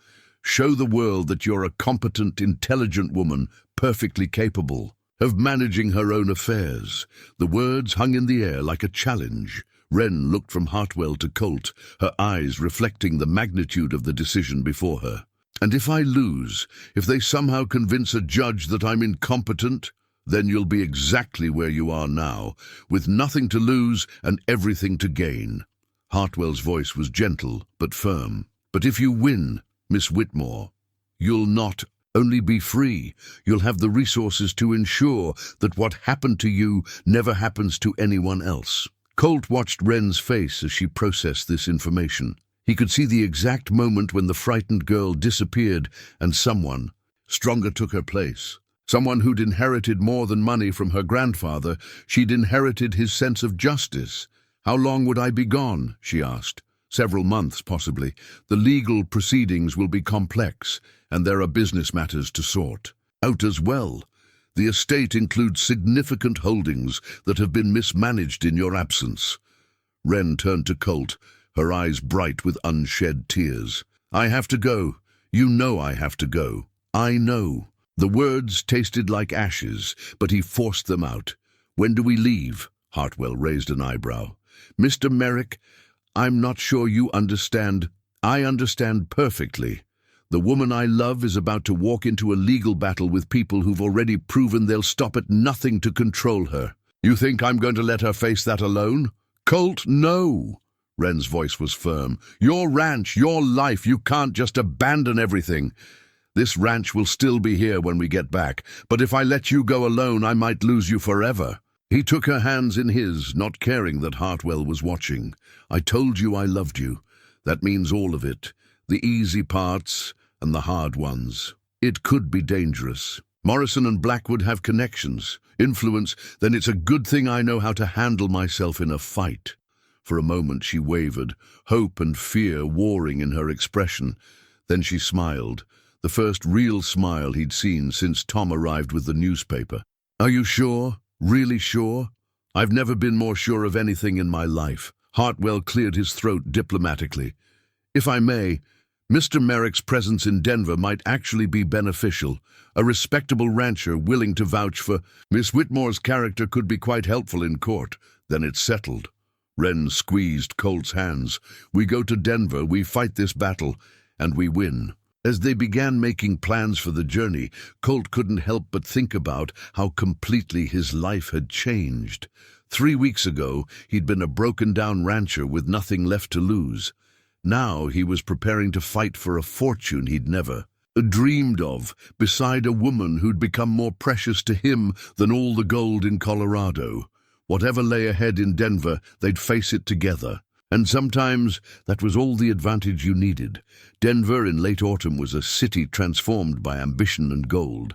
Show the world that you're a competent, intelligent woman, perfectly capable of managing her own affairs. The words hung in the air like a challenge. Wren looked from Hartwell to Colt, her eyes reflecting the magnitude of the decision before her. "And if I lose, if they somehow convince a judge that I'm incompetent, then you'll be exactly where you are now, with nothing to lose and everything to gain." Hartwell's voice was gentle but firm. "But if you win, Miss Whitmore, you'll not only be free, you'll have the resources to ensure that what happened to you never happens to anyone else." Colt watched Wren's face as she processed this information. He could see the exact moment when the frightened girl disappeared and someone stronger took her place. Someone who'd inherited more than money from her grandfather. She'd inherited his sense of justice. "How long would I be gone?" she asked. "Several months, possibly. The legal proceedings will be complex, and there are business matters to sort out as well. The estate includes significant holdings that have been mismanaged in your absence." Wren turned to Colt, her eyes bright with unshed tears. "I have to go. You know I have to go. I know." The words tasted like ashes, but he forced them out. "When do we leave?" Hartwell raised an eyebrow. "Mr. Merrick, I'm not sure you understand." "I understand perfectly. The woman I love is about to walk into a legal battle with people who've already proven they'll stop at nothing to control her. You think I'm going to let her face that alone?" "Colt, no!" Wren's voice was firm. "Your ranch, your life, you can't just abandon everything. This ranch will still be here when we get back, but if I let you go alone, I might lose you forever." He took her hands in his, not caring that Hartwell was watching. "I told you I loved you. That means all of it. The easy parts and the hard ones. It could be dangerous. Morrison and Blackwood have connections, influence. Then it's a good thing I know how to handle myself in a fight." For a moment she wavered, hope and fear warring in her expression. Then she smiled, the first real smile he'd seen since Tom arrived with the newspaper. "Are you sure? Really sure?" "I've never been more sure of anything in my life." Hartwell cleared his throat diplomatically. "If I may, Mr. Merrick's presence in Denver might actually be beneficial. A respectable rancher willing to vouch for Miss Whitmore's character could be quite helpful in court. Then it's settled." Wren squeezed Colt's hands. "We go to Denver, we fight this battle, and we win." As they began making plans for the journey, Colt couldn't help but think about how completely his life had changed. 3 weeks ago, he'd been a broken-down rancher with nothing left to lose. Now he was preparing to fight for a fortune he'd never dreamed of, beside a woman who'd become more precious to him than all the gold in Colorado. Whatever lay ahead in Denver, they'd face it together. And sometimes that was all the advantage you needed. Denver in late autumn was a city transformed by ambition and gold.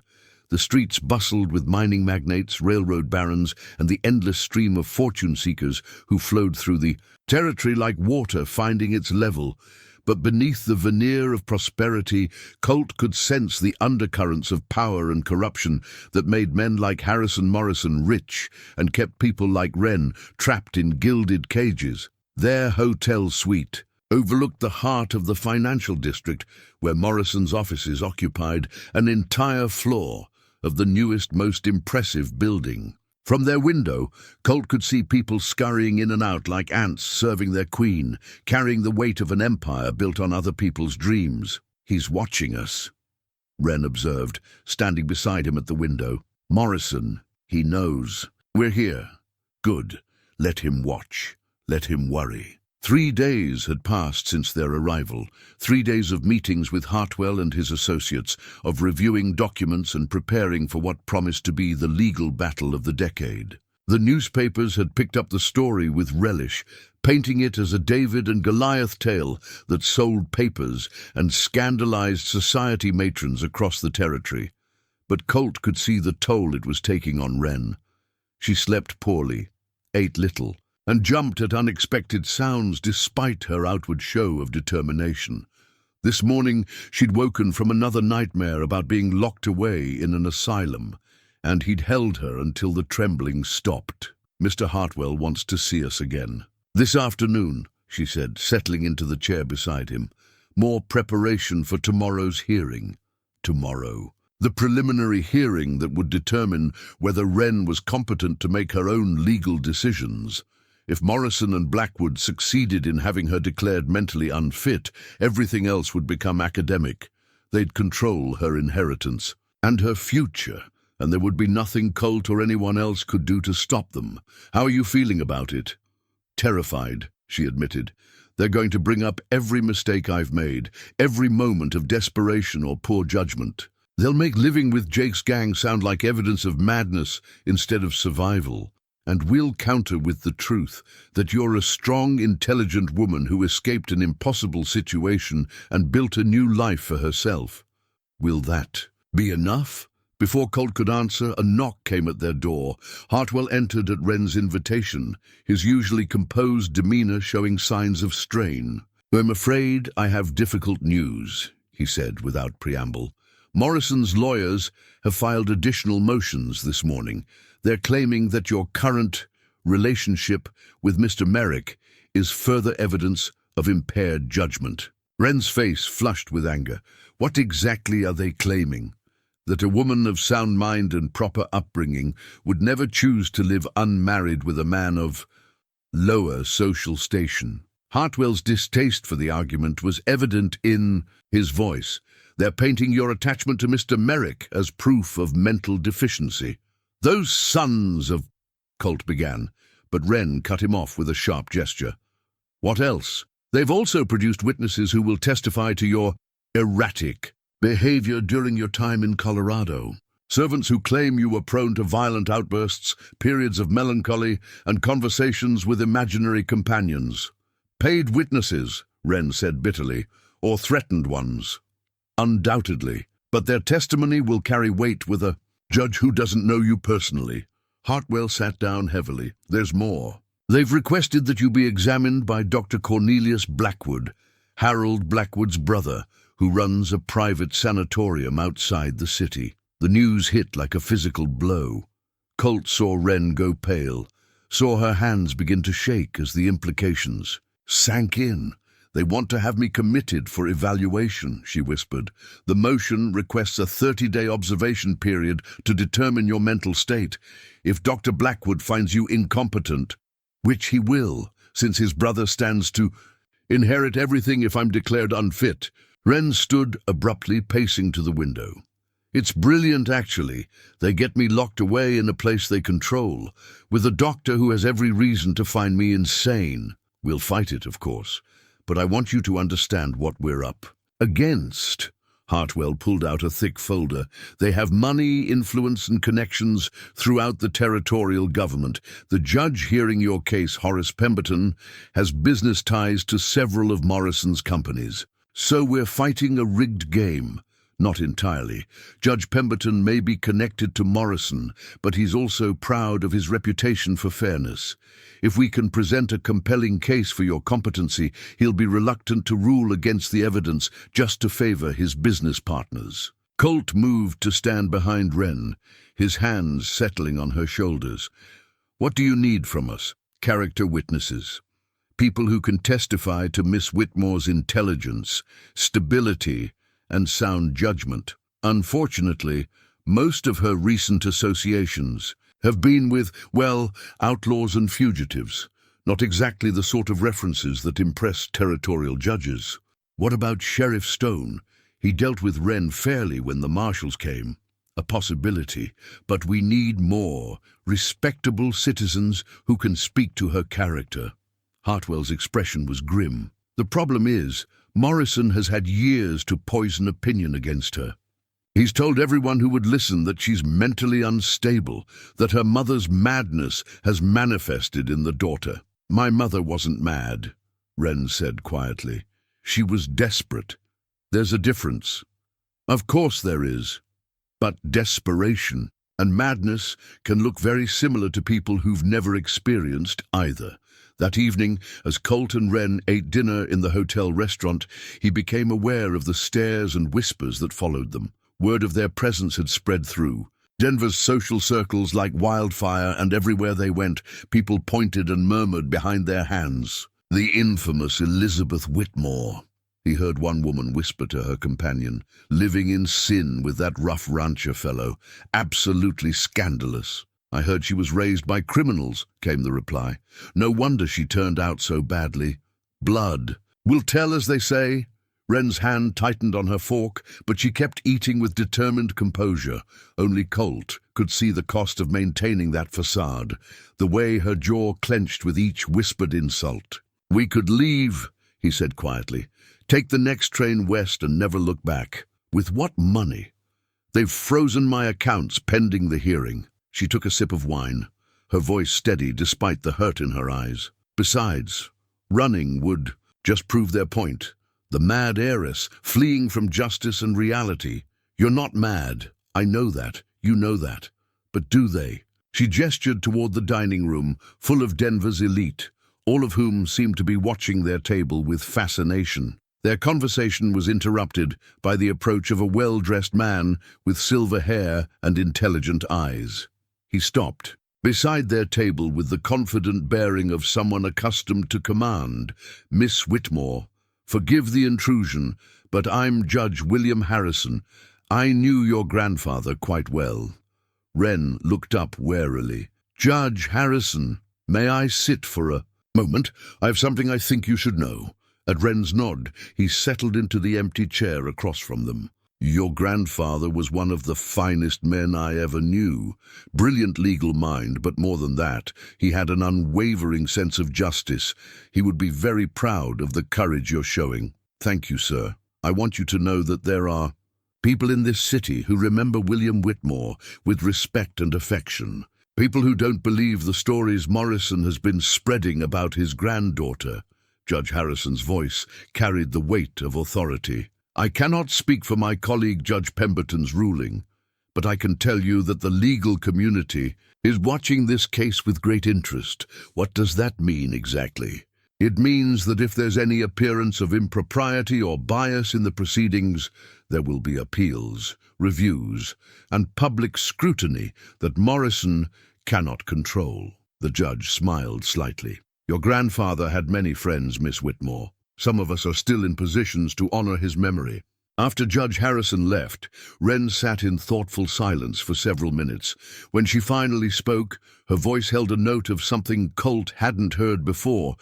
The streets bustled with mining magnates, railroad barons, and the endless stream of fortune-seekers who flowed through the territory like water finding its level. But beneath the veneer of prosperity, Colt could sense the undercurrents of power and corruption that made men like Harrison Morrison rich and kept people like Wren trapped in gilded cages. Their hotel suite overlooked the heart of the financial district, where Morrison's offices occupied an entire floor of the newest, most impressive building. From their window, Colt could see people scurrying in and out like ants serving their queen, carrying the weight of an empire built on other people's dreams. "He's watching us," Wren observed, standing beside him at the window. "Morrison, he knows. We're here. Good. Let him watch. Let him worry." 3 days had passed since their arrival, 3 days of meetings with Hartwell and his associates, of reviewing documents and preparing for what promised to be the legal battle of the decade. The newspapers had picked up the story with relish, painting it as a David and Goliath tale that sold papers and scandalized society matrons across the territory. But Colt could see the toll it was taking on Wren. She slept poorly, ate little, and jumped at unexpected sounds despite her outward show of determination. This morning she'd woken from another nightmare about being locked away in an asylum, and he'd held her until the trembling stopped. "Mr. Hartwell wants to see us again." "This afternoon," she said, settling into the chair beside him. "More preparation for tomorrow's hearing." Tomorrow. The preliminary hearing that would determine whether Wren was competent to make her own legal decisions. If Morrison and Blackwood succeeded in having her declared mentally unfit, everything else would become academic. They'd control her inheritance and her future, and there would be nothing Colt or anyone else could do to stop them. How are you feeling about it? Terrified, she admitted. They're going to bring up every mistake I've made, every moment of desperation or poor judgment. They'll make living with Jake's gang sound like evidence of madness instead of survival. And we'll counter with the truth that you're a strong, intelligent woman who escaped an impossible situation and built a new life for herself. Will that be enough? Before Colt could answer, a knock came at their door. Hartwell entered at Wren's invitation, his usually composed demeanor showing signs of strain. "I'm afraid I have difficult news," he said without preamble. "Morrison's lawyers have filed additional motions this morning. They're claiming that your current relationship with Mr. Merrick is further evidence of impaired judgment." Wren's face flushed with anger. What exactly are they claiming? That a woman of sound mind and proper upbringing would never choose to live unmarried with a man of lower social station. Hartwell's distaste for the argument was evident in his voice. "They're painting your attachment to Mr. Merrick as proof of mental deficiency." "Those sons of—" Colt began, but Wren cut him off with a sharp gesture. "What else? They've also produced witnesses who will testify to your erratic behavior during your time in Colorado. Servants who claim you were prone to violent outbursts, periods of melancholy, and conversations with imaginary companions." "Paid witnesses," Wren said bitterly, "or threatened ones." "Undoubtedly, but their testimony will carry weight with a judge who doesn't know you personally." Hartwell sat down heavily. "There's more. They've requested that you be examined by Dr. Cornelius Blackwood, Harold Blackwood's brother, who runs a private sanatorium outside the city." The news hit like a physical blow. Colt saw Wren go pale, saw her hands begin to shake as the implications sank in. "They want to have me committed for evaluation," she whispered. "The motion requests a 30-day observation period to determine your mental state. If Dr. Blackwood finds you incompetent, which he will, since his brother stands to inherit everything if I'm declared unfit." Wren stood abruptly, pacing to the window. "It's brilliant, actually. They get me locked away in a place they control, with a doctor who has every reason to find me insane. We'll fight it, of course, but I want you to understand what we're up against." Hartwell pulled out a thick folder. "They have money, influence, and connections throughout the territorial government. The judge hearing your case, Horace Pemberton, has business ties to several of Morrison's companies. So we're fighting a rigged game." "Not entirely. Judge Pemberton may be connected to Morrison, but he's also proud of his reputation for fairness. If we can present a compelling case for your competency, he'll be reluctant to rule against the evidence just to favor his business partners." Colt moved to stand behind Wren, his hands settling on her shoulders. "What do you need from us?" "Character witnesses. People who can testify to Miss Whitmore's intelligence, stability, and sound judgment. Unfortunately, most of her recent associations have been with, well, outlaws and fugitives, not exactly the sort of references that impress territorial judges." "What about Sheriff Stone? He dealt with Wren fairly when the marshals came." "A possibility, but we need more respectable citizens who can speak to her character." Hartwell's expression was grim. "The problem is, Morrison has had years to poison opinion against her. He's told everyone who would listen that she's mentally unstable, that her mother's madness has manifested in the daughter." "My mother wasn't mad," Wren said quietly. "She was desperate. There's a difference." "Of course there is. But desperation and madness can look very similar to people who've never experienced either." That evening, as Colt and Wren ate dinner in the hotel restaurant, he became aware of the stares and whispers that followed them. Word of their presence had spread through Denver's social circles like wildfire, and everywhere they went, people pointed and murmured behind their hands. "The infamous Elizabeth Whitmore," he heard one woman whisper to her companion, "living in sin with that rough rancher fellow. Absolutely scandalous." "I heard she was raised by criminals," came the reply. "No wonder she turned out so badly. Blood will tell, as they say." Wren's hand tightened on her fork, but she kept eating with determined composure. Only Colt could see the cost of maintaining that facade, the way her jaw clenched with each whispered insult. "We could leave," he said quietly. "Take the next train west and never look back." "With what money? They've frozen my accounts pending the hearing." She took a sip of wine, her voice steady despite the hurt in her eyes. "Besides, running would just prove their point. The mad heiress, fleeing from justice and reality. You're not mad. I know that. You know that. But do they?" She gestured toward the dining room, full of Denver's elite, all of whom seemed to be watching their table with fascination. Their conversation was interrupted by the approach of a well-dressed man with silver hair and intelligent eyes. He stopped, beside their table with the confident bearing of someone accustomed to command. "Miss Whitmore, forgive the intrusion, but I'm Judge William Harrison. I knew your grandfather quite well." Wren looked up warily. "Judge Harrison, may I sit for a moment? I have something I think you should know." At Wren's nod, he settled into the empty chair across from them. "Your grandfather was one of the finest men I ever knew. Brilliant legal mind, but more than that, he had an unwavering sense of justice. He would be very proud of the courage you're showing." "Thank you, sir. I want you to know that there are people in this city who remember William Whitmore with respect and affection. People who don't believe the stories Morrison has been spreading about his granddaughter." Judge Harrison's voice carried the weight of authority. "I cannot speak for my colleague Judge Pemberton's ruling, but I can tell you that the legal community is watching this case with great interest." "What does that mean exactly?" "It means that if there's any appearance of impropriety or bias in the proceedings, there will be appeals, reviews, and public scrutiny that Morrison cannot control." The judge smiled slightly. "Your grandfather had many friends, Miss Whitmore. Some of us are still in positions to honor his memory." After Judge Harrison left, Wren sat in thoughtful silence for several minutes. When she finally spoke, her voice held a note of something Colt hadn't heard before,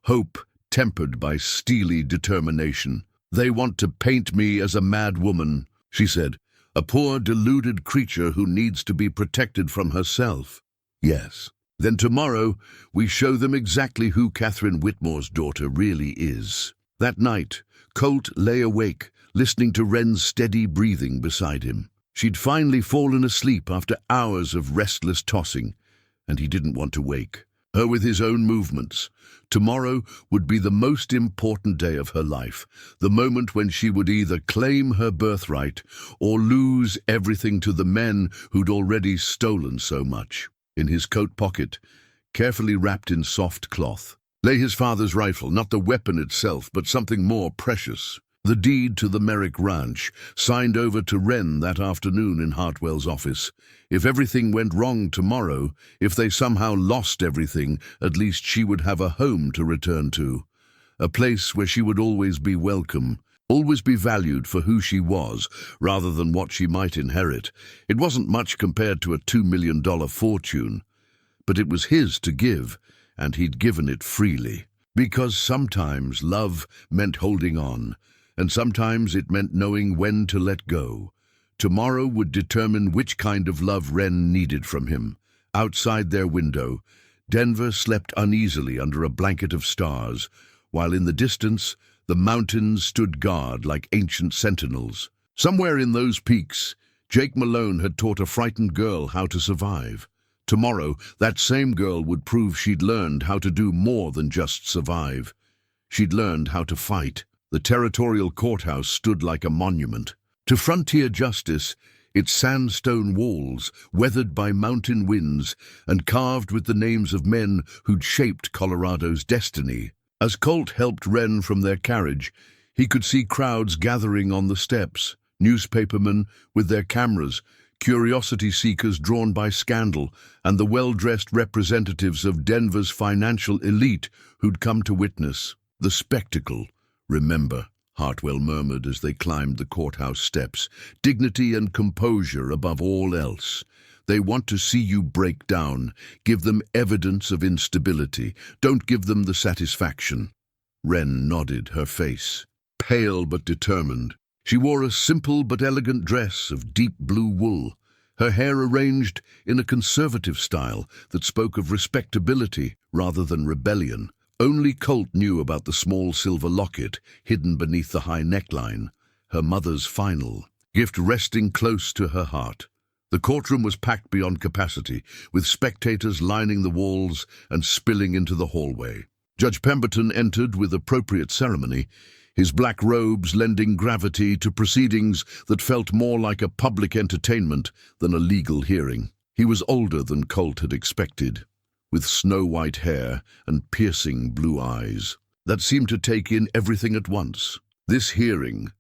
hope tempered by steely determination. "They want to paint me as a mad woman," she said, "a poor, deluded creature who needs to be protected from herself." "Yes. Then tomorrow we show them exactly who Catherine Whitmore's daughter really is." That night, Colt lay awake, listening to Wren's steady breathing beside him. She'd finally fallen asleep after hours of restless tossing, and he didn't want to wake her with his own movements. Tomorrow would be the most important day of her life, the moment when she would either claim her birthright or lose everything to the men who'd already stolen so much. In his coat pocket, carefully wrapped in soft cloth, lay his father's rifle, not the weapon itself, but something more precious. The deed to the Merrick Ranch, signed over to Wren that afternoon in Hartwell's office. If everything went wrong tomorrow, if they somehow lost everything, at least she would have a home to return to. A place where she would always be welcome, always be valued for who she was, rather than what she might inherit. It wasn't much compared to a $2 million fortune, but it was his to give, and he'd given it freely. Because sometimes love meant holding on, and sometimes it meant knowing when to let go. Tomorrow would determine which kind of love Wren needed from him. Outside their window, Denver slept uneasily under a blanket of stars, while in the distance, the mountains stood guard like ancient sentinels. Somewhere in those peaks, Jake Malone had taught a frightened girl how to survive. Tomorrow, that same girl would prove she'd learned how to do more than just survive. She'd learned how to fight. The territorial courthouse stood like a monument. To frontier justice, its sandstone walls, weathered by mountain winds, and carved with the names of men who'd shaped Colorado's destiny. As Colt helped Wren from their carriage, he could see crowds gathering on the steps, newspapermen with their cameras, curiosity seekers drawn by scandal, and the well-dressed representatives of Denver's financial elite who'd come to witness the spectacle. "Remember," Hartwell murmured as they climbed the courthouse steps, "dignity and composure above all else. They want to see you break down. Give them evidence of instability. Don't give them the satisfaction." Wren nodded, her face pale but determined. She wore a simple but elegant dress of deep blue wool, her hair arranged in a conservative style that spoke of respectability rather than rebellion. Only Colt knew about the small silver locket hidden beneath the high neckline, her mother's final gift resting close to her heart. The courtroom was packed beyond capacity, with spectators lining the walls and spilling into the hallway. Judge Pemberton entered with appropriate ceremony, his black robes lending gravity to proceedings that felt more like a public entertainment than a legal hearing. He was older than Colt had expected, with snow-white hair and piercing blue eyes that seemed to take in everything at once. "This hearing,"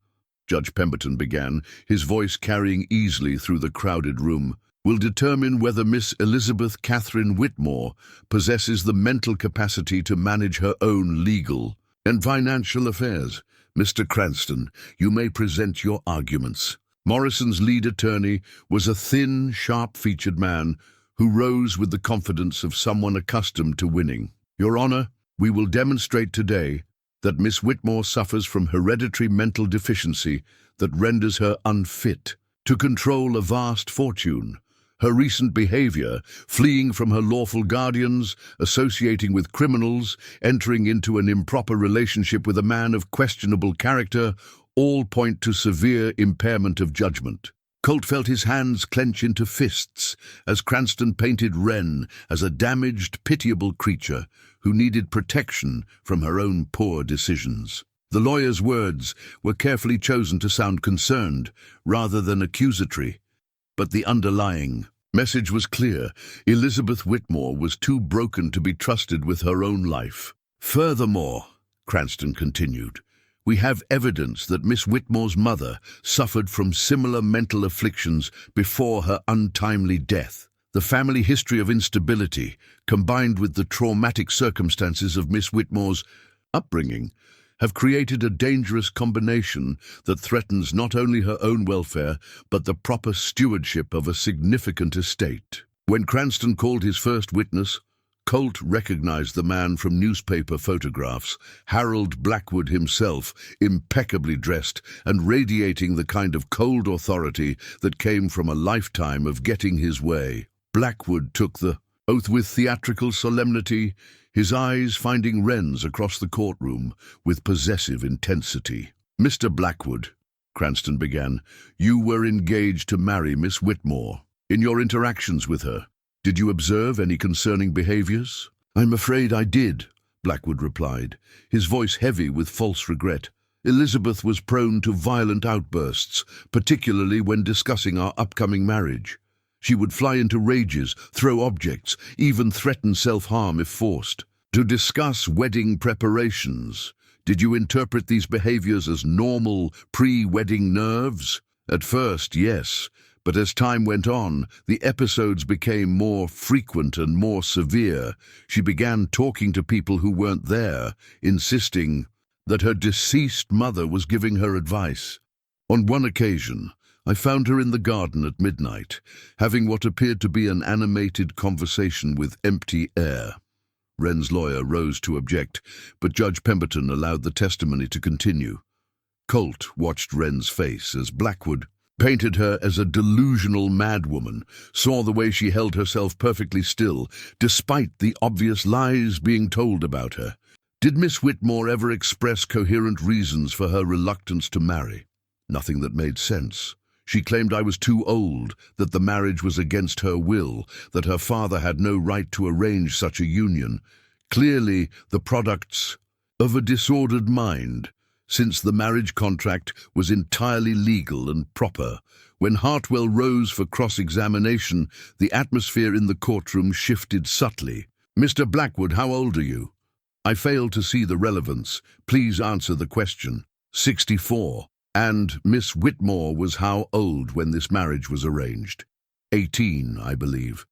Judge Pemberton began, his voice carrying easily through the crowded room, "will determine whether Miss Elizabeth Catherine Whitmore possesses the mental capacity to manage her own legal and financial affairs. Mr. Cranston, you may present your arguments." Morrison's lead attorney was a thin, sharp-featured man who rose with the confidence of someone accustomed to winning. "Your Honor, we will demonstrate today that Miss Whitmore suffers from hereditary mental deficiency that renders her unfit to control a vast fortune. Her recent behavior, fleeing from her lawful guardians, associating with criminals, entering into an improper relationship with a man of questionable character, all point to severe impairment of judgment." Colt felt his hands clench into fists as Cranston painted Wren as a damaged, pitiable creature who needed protection from her own poor decisions. The lawyer's words were carefully chosen to sound concerned rather than accusatory, but the underlying message was clear. Elizabeth Whitmore was too broken to be trusted with her own life. "Furthermore," Cranston continued, "we have evidence that Miss Whitmore's mother suffered from similar mental afflictions before her untimely death. The family history of instability, combined with the traumatic circumstances of Miss Whitmore's upbringing, have created a dangerous combination that threatens not only her own welfare, but the proper stewardship of a significant estate." When Cranston called his first witness, Colt recognized the man from newspaper photographs, Harold Blackwood himself, impeccably dressed and radiating the kind of cold authority that came from a lifetime of getting his way. Blackwood took the oath with theatrical solemnity, his eyes finding Wren's across the courtroom with possessive intensity. "Mr. Blackwood," Cranston began, "you were engaged to marry Miss Whitmore. In your interactions with her, did you observe any concerning behaviors?" "I'm afraid I did," Blackwood replied, his voice heavy with false regret. "Elizabeth was prone to violent outbursts, particularly when discussing our upcoming marriage. She would fly into rages, throw objects, even threaten self-harm if forced. To discuss wedding preparations, did you interpret these behaviors as normal pre-wedding nerves?" "At first, yes, but as time went on, the episodes became more frequent and more severe. She began talking to people who weren't there, insisting that her deceased mother was giving her advice. On one occasion, I found her in the garden at midnight, having what appeared to be an animated conversation with empty air." Wren's lawyer rose to object, but Judge Pemberton allowed the testimony to continue. Colt watched Wren's face as Blackwood painted her as a delusional madwoman, saw the way she held herself perfectly still, despite the obvious lies being told about her. Did Miss Whitmore ever express coherent reasons for her reluctance to marry? Nothing that made sense. She claimed I was too old, that the marriage was against her will, that her father had no right to arrange such a union. Clearly the products of a disordered mind, since the marriage contract was entirely legal and proper. When Hartwell rose for cross-examination, the atmosphere in the courtroom shifted subtly. "Mr. Blackwood, how old are you?" "I fail to see the relevance. Please answer the question." 64. "And Miss Whitmore was how old when this marriage was arranged?" 18, I believe.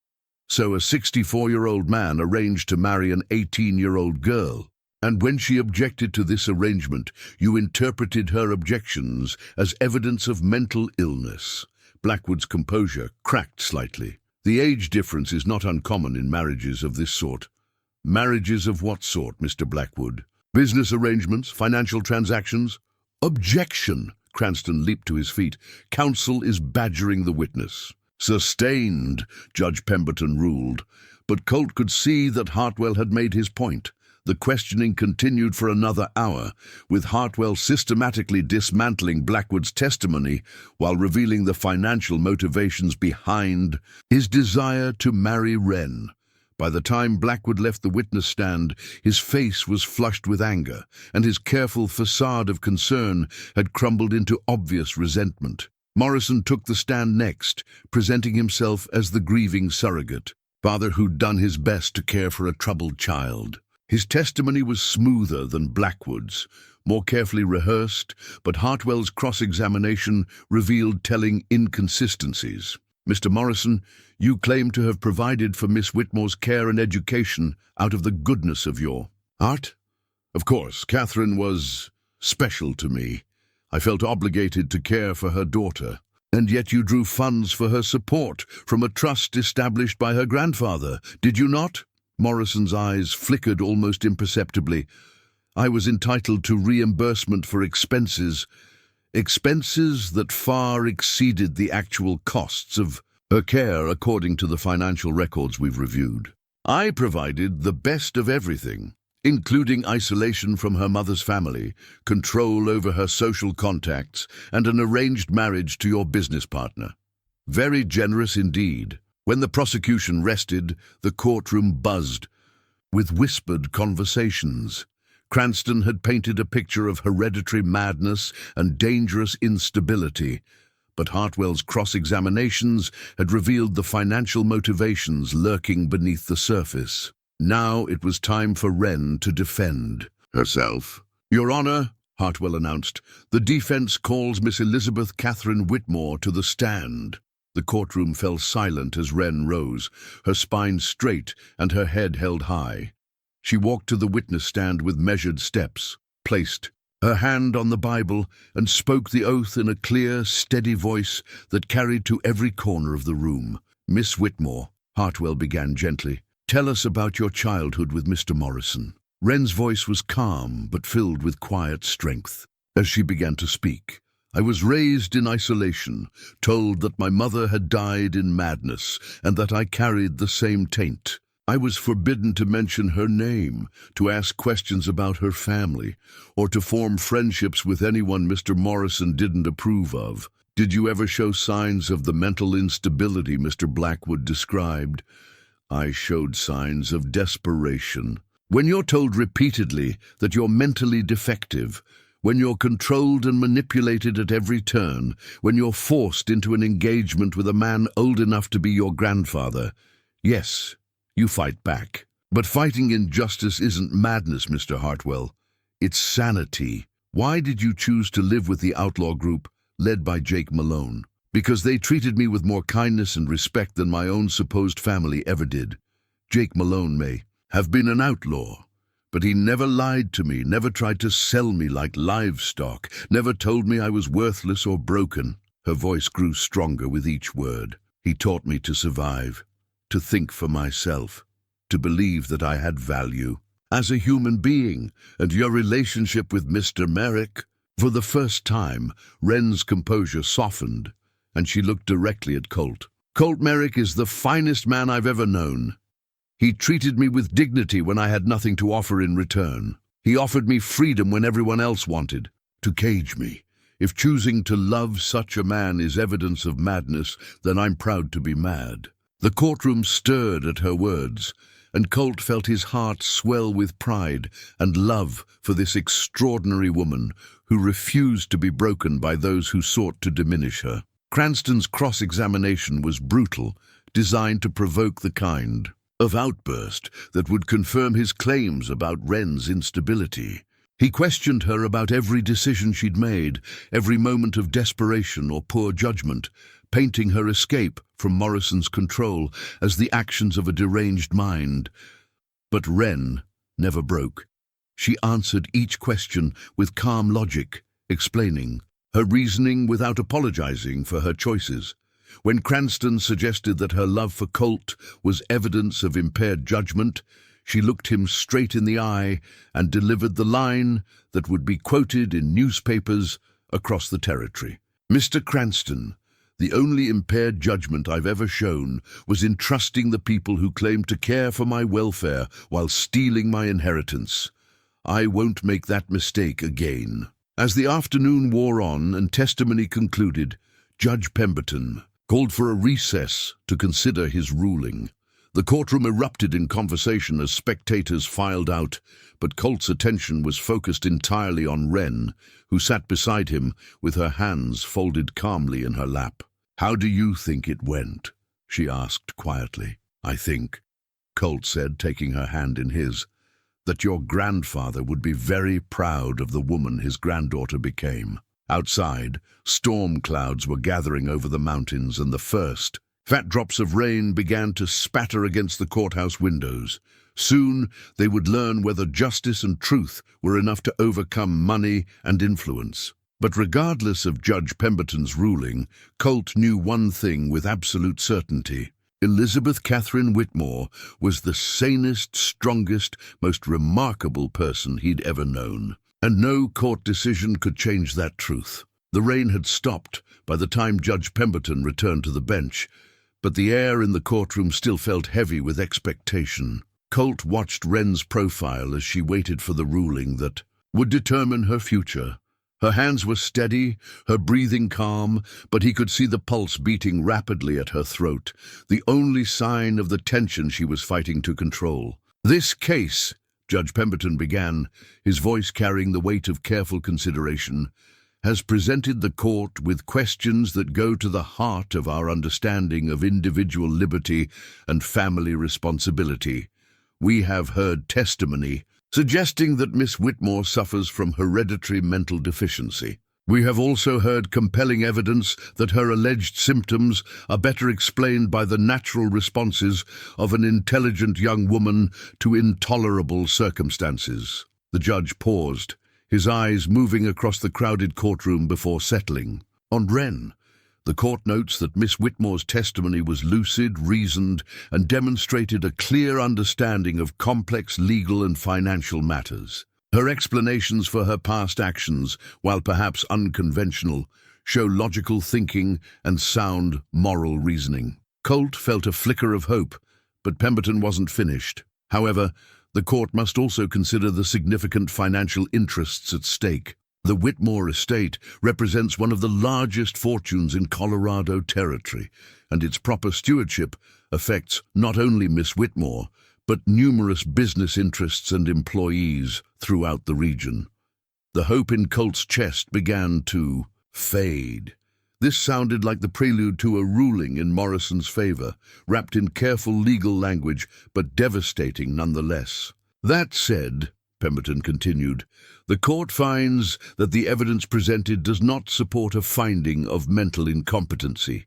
So a 64-year-old man arranged to marry an 18-year-old girl. And when she objected to this arrangement, you interpreted her objections as evidence of mental illness. Blackwood's composure cracked slightly. The age difference is not uncommon in marriages of this sort. Marriages of what sort, Mr. Blackwood? Business arrangements? Financial transactions? Objection! Cranston leaped to his feet. Counsel is badgering the witness. Sustained, Judge Pemberton ruled. But Colt could see that Hartwell had made his point. The questioning continued for another hour, with Hartwell systematically dismantling Blackwood's testimony while revealing the financial motivations behind his desire to marry Wren. By the time Blackwood left the witness stand, his face was flushed with anger, and his careful facade of concern had crumbled into obvious resentment. Morrison took the stand next, presenting himself as the grieving surrogate, father who'd done his best to care for a troubled child. His testimony was smoother than Blackwood's, more carefully rehearsed, but Hartwell's cross-examination revealed telling inconsistencies. Mr. Morrison, you claim to have provided for Miss Whitmore's care and education out of the goodness of your heart? Of course, Catherine was special to me. I felt obligated to care for her daughter. And yet you drew funds for her support from a trust established by her grandfather, did you not? Morrison's eyes flickered almost imperceptibly. I was entitled to reimbursement for expenses that far exceeded the actual costs of her care according to the financial records we've reviewed. I provided the best of everything, including isolation from her mother's family, control over her social contacts, and an arranged marriage to your business partner. Very generous indeed. When the prosecution rested, the courtroom buzzed with whispered conversations. Cranston had painted a picture of hereditary madness and dangerous instability, but Hartwell's cross-examinations had revealed the financial motivations lurking beneath the surface. Now it was time for Wren to defend herself. Your Honor, Hartwell announced, the defense calls Miss Elizabeth Catherine Whitmore to the stand. The courtroom fell silent as Wren rose, her spine straight and her head held high. She walked to the witness stand with measured steps, placed her hand on the Bible, and spoke the oath in a clear, steady voice that carried to every corner of the room. Miss Whitmore, Hartwell began gently, tell us about your childhood with Mr. Morrison. Wren's voice was calm but filled with quiet strength. As she began to speak, I was raised in isolation, told that my mother had died in madness and that I carried the same taint. I was forbidden to mention her name, to ask questions about her family, or to form friendships with anyone Mr. Morrison didn't approve of. Did you ever show signs of the mental instability Mr. Blackwood described? I showed signs of desperation. When you're told repeatedly that you're mentally defective, when you're controlled and manipulated at every turn, when you're forced into an engagement with a man old enough to be your grandfather, yes, you fight back. But fighting injustice isn't madness, Mr. Hartwell. It's sanity. Why did you choose to live with the outlaw group led by Jake Malone? Because they treated me with more kindness and respect than my own supposed family ever did. Jake Malone may have been an outlaw, but he never lied to me, never tried to sell me like livestock, never told me I was worthless or broken. Her voice grew stronger with each word. He taught me to survive, to think for myself, to believe that I had value as a human being. And your relationship with Mr. Merrick? For the first time, Wren's composure softened, and she looked directly at Colt. Colt Merrick is the finest man I've ever known. He treated me with dignity when I had nothing to offer in return. He offered me freedom when everyone else wanted to cage me. If choosing to love such a man is evidence of madness, then I'm proud to be mad. The courtroom stirred at her words, and Colt felt his heart swell with pride and love for this extraordinary woman who refused to be broken by those who sought to diminish her. Cranston's cross-examination was brutal, designed to provoke the kind of outburst that would confirm his claims about Wren's instability. He questioned her about every decision she'd made, every moment of desperation or poor judgment, painting her escape from Morrison's control as the actions of a deranged mind. But Wren never broke. She answered each question with calm logic, explaining her reasoning without apologizing for her choices. When Cranston suggested that her love for Colt was evidence of impaired judgment, she looked him straight in the eye and delivered the line that would be quoted in newspapers across the territory. "Mr. Cranston, the only impaired judgment I've ever shown was in trusting the people who claimed to care for my welfare while stealing my inheritance. I won't make that mistake again." As the afternoon wore on and testimony concluded, Judge Pemberton called for a recess to consider his ruling. The courtroom erupted in conversation as spectators filed out, but Colt's attention was focused entirely on Wren, who sat beside him with her hands folded calmly in her lap. "How do you think it went?" she asked quietly. "I think," Colt said, taking her hand in his, "that your grandfather would be very proud of the woman his granddaughter became." Outside, storm clouds were gathering over the mountains, and the first fat drops of rain began to spatter against the courthouse windows. Soon they would learn whether justice and truth were enough to overcome money and influence. But regardless of Judge Pemberton's ruling, Colt knew one thing with absolute certainty. Elizabeth Catherine Whitmore was the sanest, strongest, most remarkable person he'd ever known. And no court decision could change that truth. The rain had stopped by the time Judge Pemberton returned to the bench, but the air in the courtroom still felt heavy with expectation. Colt watched Wren's profile as she waited for the ruling that would determine her future. Her hands were steady, her breathing calm, but he could see the pulse beating rapidly at her throat, the only sign of the tension she was fighting to control. "This case," Judge Pemberton began, his voice carrying the weight of careful consideration, "has presented the court with questions that go to the heart of our understanding of individual liberty and family responsibility. We have heard testimony suggesting that Miss Whitmore suffers from hereditary mental deficiency. We have also heard compelling evidence that her alleged symptoms are better explained by the natural responses of an intelligent young woman to intolerable circumstances." The judge paused, his eyes moving across the crowded courtroom before settling. On Wren, the court notes that Miss Whitmore's testimony was lucid, reasoned, and demonstrated a clear understanding of complex legal and financial matters. Her explanations for her past actions, while perhaps unconventional, show logical thinking and sound moral reasoning. Colt felt a flicker of hope, but Pemberton wasn't finished. However, the court must also consider the significant financial interests at stake. The Whitmore estate represents one of the largest fortunes in Colorado Territory, and its proper stewardship affects not only Miss Whitmore, but numerous business interests and employees throughout the region. The hope in Colt's chest began to fade. This sounded like the prelude to a ruling in Morrison's favor, wrapped in careful legal language, but devastating nonetheless. "That said," Pemberton continued, "the court finds that the evidence presented does not support a finding of mental incompetency.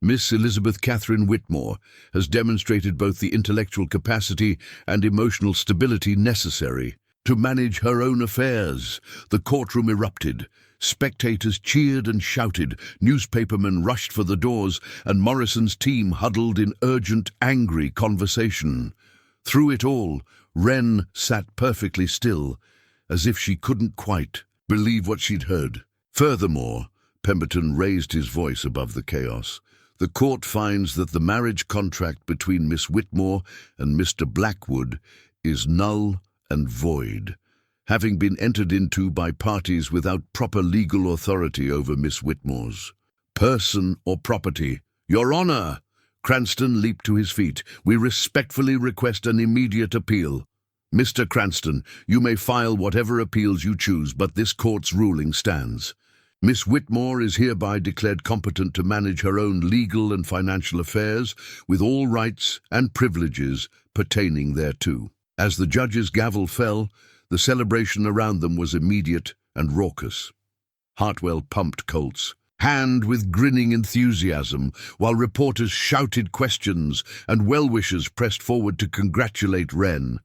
Miss Elizabeth Catherine Whitmore has demonstrated both the intellectual capacity and emotional stability necessary to manage her own affairs." The courtroom erupted. Spectators cheered and shouted, newspapermen rushed for the doors, and Morrison's team huddled in urgent, angry conversation. Through it all, Wren sat perfectly still, as if she couldn't quite believe what she'd heard. "Furthermore," Pemberton raised his voice above the chaos, "the court finds that the marriage contract between Miss Whitmore and Mr. Blackwood is null and void, having been entered into by parties without proper legal authority over Miss Whitmore's person or property." "Your Honor!" Cranston leaped to his feet. "We respectfully request an immediate appeal." "Mr. Cranston, you may file whatever appeals you choose, but this court's ruling stands. Miss Whitmore is hereby declared competent to manage her own legal and financial affairs with all rights and privileges pertaining thereto." As the judge's gavel fell, the celebration around them was immediate and raucous. Hartwell pumped Colt's hand with grinning enthusiasm, while reporters shouted questions and well-wishers pressed forward to congratulate Wren.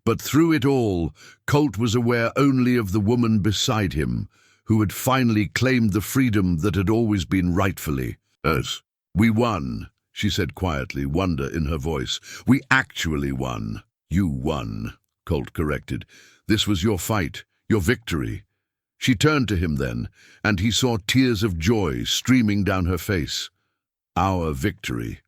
But through it all, Colt was aware only of the woman beside him, who had finally claimed the freedom that had always been rightfully hers. "We won," she said quietly, wonder in her voice. "We actually won." "You won," Colt corrected. "This was your fight, your victory." She turned to him then, and he saw tears of joy streaming down her face. "Our victory.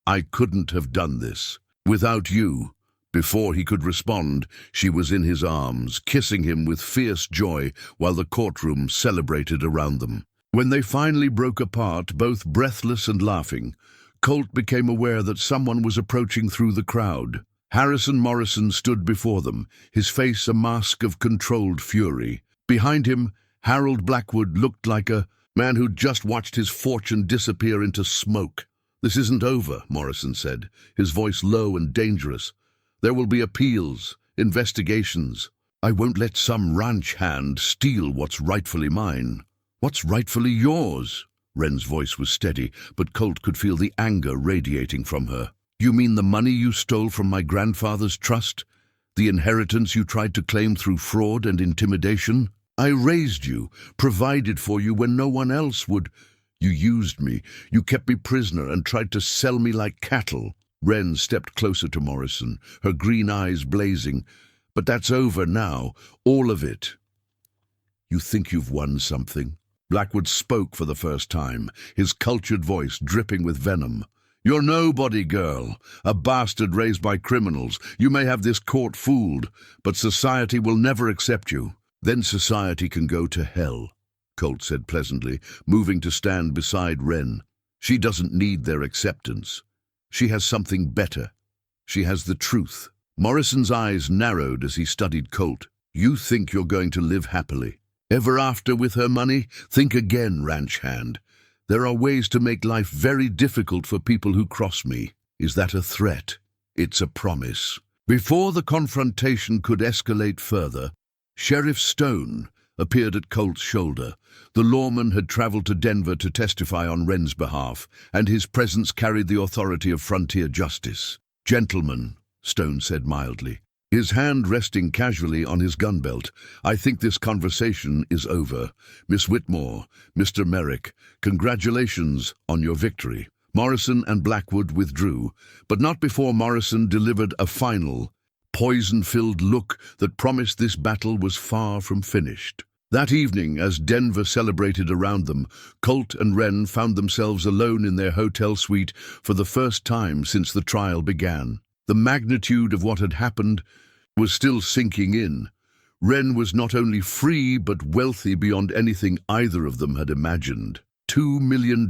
I couldn't have done this without you." Before he could respond, she was in his arms, kissing him with fierce joy while the courtroom celebrated around them. When they finally broke apart, both breathless and laughing, Colt became aware that someone was approaching through the crowd. Harrison Morrison stood before them, his face a mask of controlled fury. Behind him, Harold Blackwood looked like a man who'd just watched his fortune disappear into smoke. "This isn't over," Morrison said, his voice low and dangerous. "There will be appeals, investigations. I won't let some ranch hand steal what's rightfully mine." "What's rightfully yours?" Wren's voice was steady, but Colt could feel the anger radiating from her. "You mean the money you stole from my grandfather's trust? The inheritance you tried to claim through fraud and intimidation? I raised you, provided for you when no one else would. You used me, you kept me prisoner and tried to sell me like cattle." Wren stepped closer to Morrison, her green eyes blazing. "But that's over now, all of it." "You think you've won something?" Blackwood spoke for the first time, his cultured voice dripping with venom. "You're nobody, girl, a bastard raised by criminals. You may have this court fooled, but society will never accept you." "Then society can go to hell," Colt said pleasantly, moving to stand beside Wren. "She doesn't need their acceptance. She has something better. She has the truth." Morrison's eyes narrowed as he studied Colt. "You think you're going to live happily ever after with her money? Think again, ranch hand. There are ways to make life very difficult for people who cross me. Is that a threat? It's a promise." Before the confrontation could escalate further, Sheriff Stone appeared at Colt's shoulder. The lawman had traveled to Denver to testify on Wren's behalf, and his presence carried the authority of frontier justice. "Gentlemen," Stone said mildly, his hand resting casually on his gun belt, "I think this conversation is over. Miss Whitmore, Mr. Merrick, congratulations on your victory." Morrison and Blackwood withdrew, but not before Morrison delivered a final, poison-filled look that promised this battle was far from finished. That evening, as Denver celebrated around them, Colt and Wren found themselves alone in their hotel suite for the first time since the trial began. The magnitude of what had happened was still sinking in. Wren was not only free but wealthy beyond anything either of them had imagined. $2 million,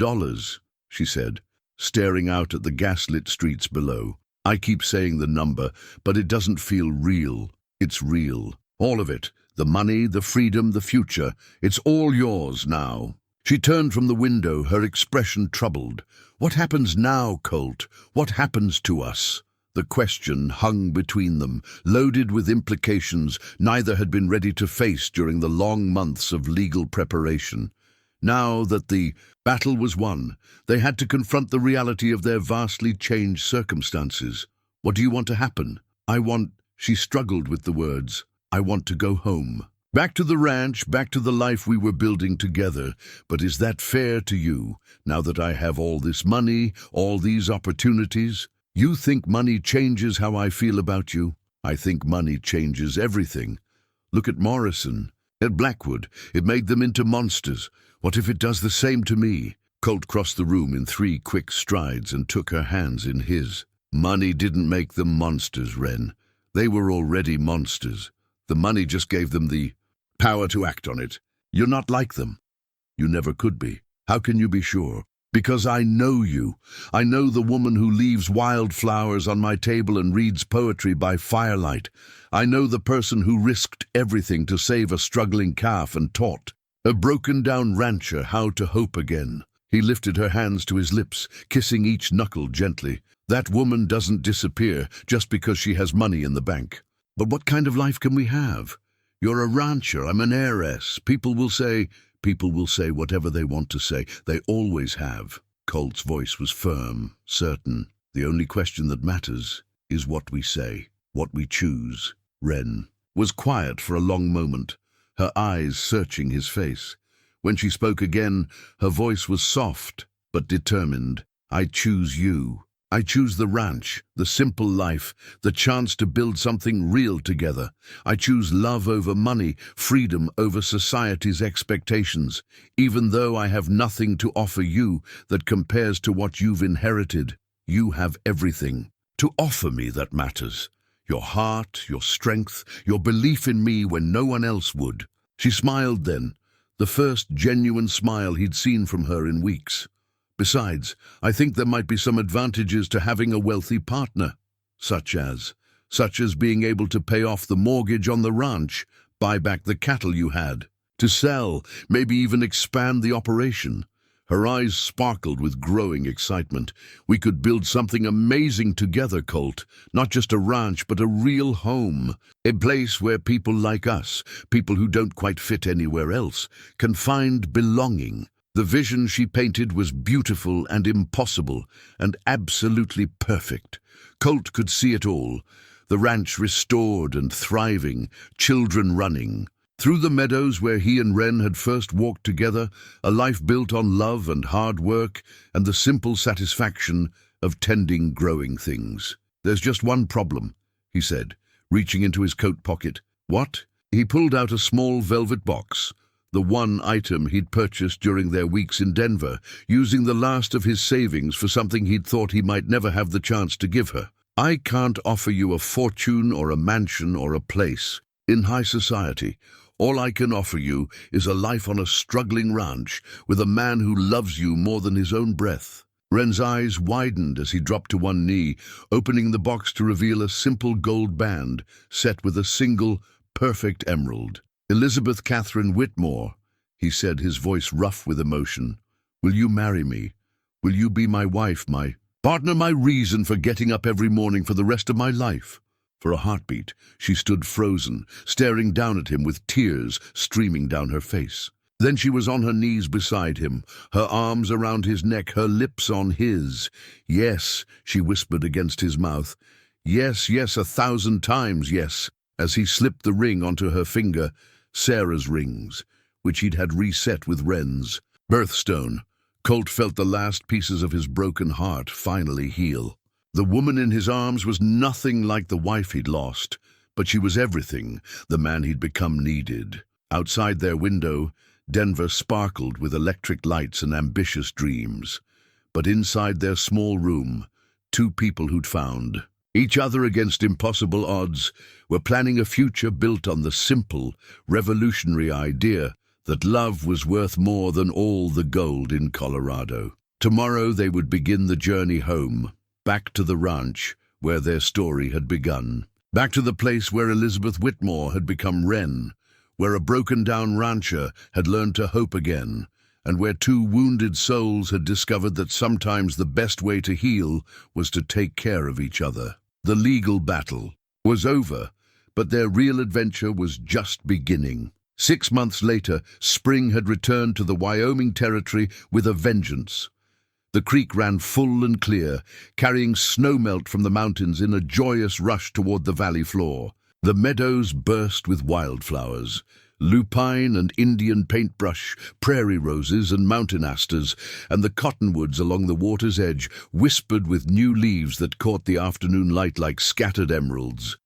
she said, staring out at the gaslit streets below. "I keep saying the number, but it doesn't feel real. It's real. All of it. The money, the freedom, the future. It's all yours now." She turned from the window, her expression troubled. "What happens now, Colt? What happens to us?" The question hung between them, loaded with implications neither had been ready to face during the long months of legal preparation. Now that the battle was won, they had to confront the reality of their vastly changed circumstances. "What do you want to happen?" She struggled with the words. "I want to go home. Back to the ranch, back to the life we were building together. But is that fair to you, now that I have all this money, all these opportunities? You think money changes how I feel about you? I think money changes everything. Look at Morrison, at Blackwood. It made them into monsters. What if it does the same to me?" Colt crossed the room in 3 quick strides and took her hands in his. "Money didn't make them monsters, Wren. They were already monsters. The money just gave them the power to act on it. You're not like them. You never could be. How can you be sure?" "Because I know you. I know the woman who leaves wildflowers on my table and reads poetry by firelight. I know the person who risked everything to save a struggling calf and taught a broken-down rancher how to hope again." He lifted her hands to his lips, kissing each knuckle gently. "That woman doesn't disappear just because she has money in the bank." "But what kind of life can we have? You're a rancher, I'm an heiress. People will say whatever they want to say. They always have." Colt's voice was firm, certain. "The only question that matters is what we say, what we choose." Wren was quiet for a long moment, her eyes searching his face. When she spoke again, her voice was soft but determined. I choose you. I choose the ranch, the simple life, the chance to build something real together. I choose love over money, freedom over society's expectations, even though I have nothing to offer you that compares to what you've inherited. You have everything to offer me that matters. Your heart, your strength, your belief in me when no one else would. She smiled then, the first genuine smile he'd seen from her in weeks. Besides, I think there might be some advantages to having a wealthy partner, such as being able to pay off the mortgage on the ranch, buy back the cattle you had, to sell, maybe even expand the operation. Her eyes sparkled with growing excitement. We could build something amazing together, Colt. Not just a ranch, but a real home. A place where people like us, people who don't quite fit anywhere else, can find belonging. The vision she painted was beautiful and impossible, and absolutely perfect. Colt could see it all. The ranch restored and thriving, children running. Through the meadows where he and Wren had first walked together, a life built on love and hard work and the simple satisfaction of tending growing things. "There's just one problem," he said, reaching into his coat pocket. "What?" He pulled out a small velvet box, the one item he'd purchased during their weeks in Denver, using the last of his savings for something he'd thought he might never have the chance to give her. "I can't offer you a fortune or a mansion or a place in high society. All I can offer you is a life on a struggling ranch with a man who loves you more than his own breath." Wren's eyes widened as he dropped to one knee, opening the box to reveal a simple gold band set with a single, perfect emerald. "Elizabeth Catherine Whitmore," he said, his voice rough with emotion. "Will you marry me? Will you be my wife, my partner, my reason for getting up every morning for the rest of my life?" For a heartbeat, she stood frozen, staring down at him with tears streaming down her face. Then she was on her knees beside him, her arms around his neck, her lips on his. "Yes," she whispered against his mouth. "Yes, yes, 1,000 times yes," as he slipped the ring onto her finger, Sarah's rings, which he'd had reset with Wren's birthstone. Colt felt the last pieces of his broken heart finally heal. The woman in his arms was nothing like the wife he'd lost, but she was everything the man he'd become needed. Outside their window, Denver sparkled with electric lights and ambitious dreams. But inside their small room, two people who'd found each other against impossible odds were planning a future built on the simple, revolutionary idea that love was worth more than all the gold in Colorado. Tomorrow they would begin the journey home, back to the ranch where their story had begun, back to the place where Elizabeth Whitmore had become Wren, where a broken-down rancher had learned to hope again, and where two wounded souls had discovered that sometimes the best way to heal was to take care of each other. The legal battle was over, but their real adventure was just beginning. 6 months later, spring had returned to the Wyoming territory with a vengeance. The creek ran full and clear, carrying snowmelt from the mountains in a joyous rush toward the valley floor. The meadows burst with wildflowers, lupine and Indian paintbrush, prairie roses and mountain asters, and the cottonwoods along the water's edge whispered with new leaves that caught the afternoon light like scattered emeralds.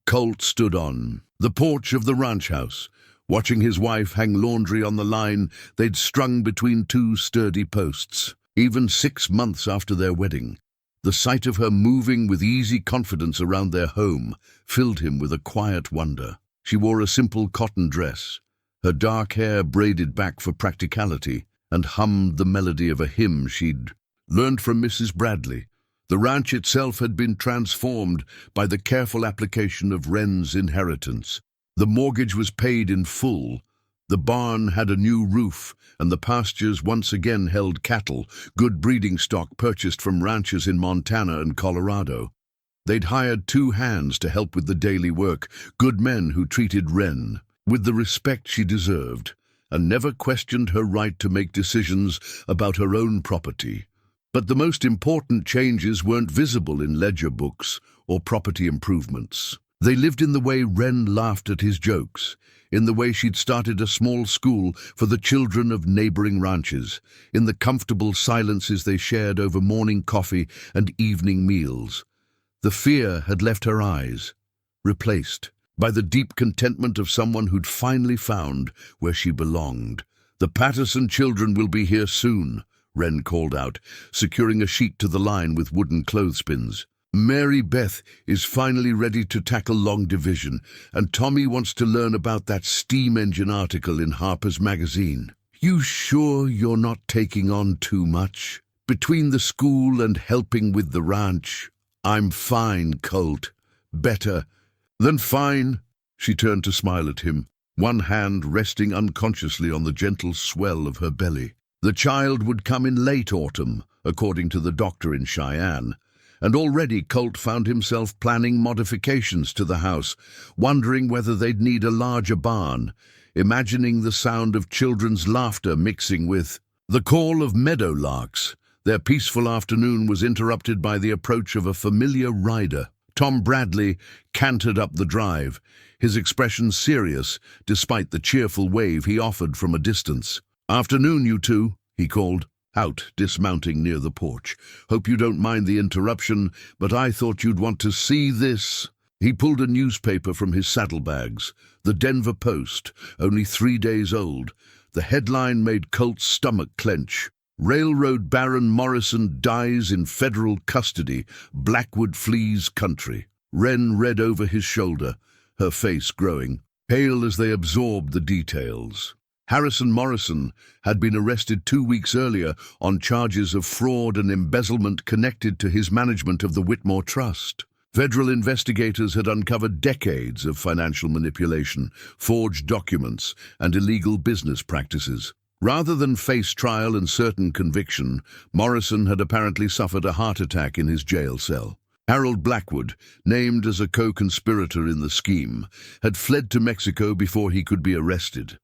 Colt stood on the porch of the ranch house, watching his wife hang laundry on the line they'd strung between two sturdy posts. Even 6 months after their wedding, the sight of her moving with easy confidence around their home filled him with a quiet wonder. She wore a simple cotton dress, her dark hair braided back for practicality, and hummed the melody of a hymn she'd learned from Mrs. Bradley. The ranch itself had been transformed by the careful application of Wren's inheritance. The mortgage was paid in full, the barn had a new roof, and the pastures once again held cattle, good breeding stock purchased from ranchers in Montana and Colorado. They'd hired 2 hands to help with the daily work, good men who treated Wren with the respect she deserved, and never questioned her right to make decisions about her own property. But the most important changes weren't visible in ledger books or property improvements. They lived in the way Wren laughed at his jokes, in the way she'd started a small school for the children of neighboring ranches, in the comfortable silences they shared over morning coffee and evening meals. The fear had left her eyes, replaced by the deep contentment of someone who'd finally found where she belonged. "The Patterson children will be here soon," Wren called out, securing a sheet to the line with wooden clothespins. "Mary Beth is finally ready to tackle long division, and Tommy wants to learn about that steam engine article in Harper's Magazine. You sure you're not taking on too much? Between the school and helping with the ranch, I'm fine, Colt. Better than fine." She turned to smile at him, one hand resting unconsciously on the gentle swell of her belly. The child would come in late autumn, according to the doctor in Cheyenne, and already Colt found himself planning modifications to the house, wondering whether they'd need a larger barn, imagining the sound of children's laughter mixing with the call of meadowlarks. Their peaceful afternoon was interrupted by the approach of a familiar rider. Tom Bradley cantered up the drive, his expression serious despite the cheerful wave he offered from a distance. "Afternoon, you two," he called, out dismounting near the porch. "Hope you don't mind the interruption, but I thought you'd want to see this." He pulled a newspaper from his saddlebags, the Denver Post, only 3 days old. The headline made Colt's stomach clench. "Railroad Baron Morrison dies in federal custody. Blackwood flees country." Wren read over his shoulder, her face growing pale as they absorbed the details. Harrison Morrison had been arrested 2 weeks earlier on charges of fraud and embezzlement connected to his management of the Whitmore Trust. Federal investigators had uncovered decades of financial manipulation, forged documents, and illegal business practices. Rather than face trial and certain conviction, Morrison had apparently suffered a heart attack in his jail cell. Harold Blackwood, named as a co-conspirator in the scheme, had fled to Mexico before he could be arrested.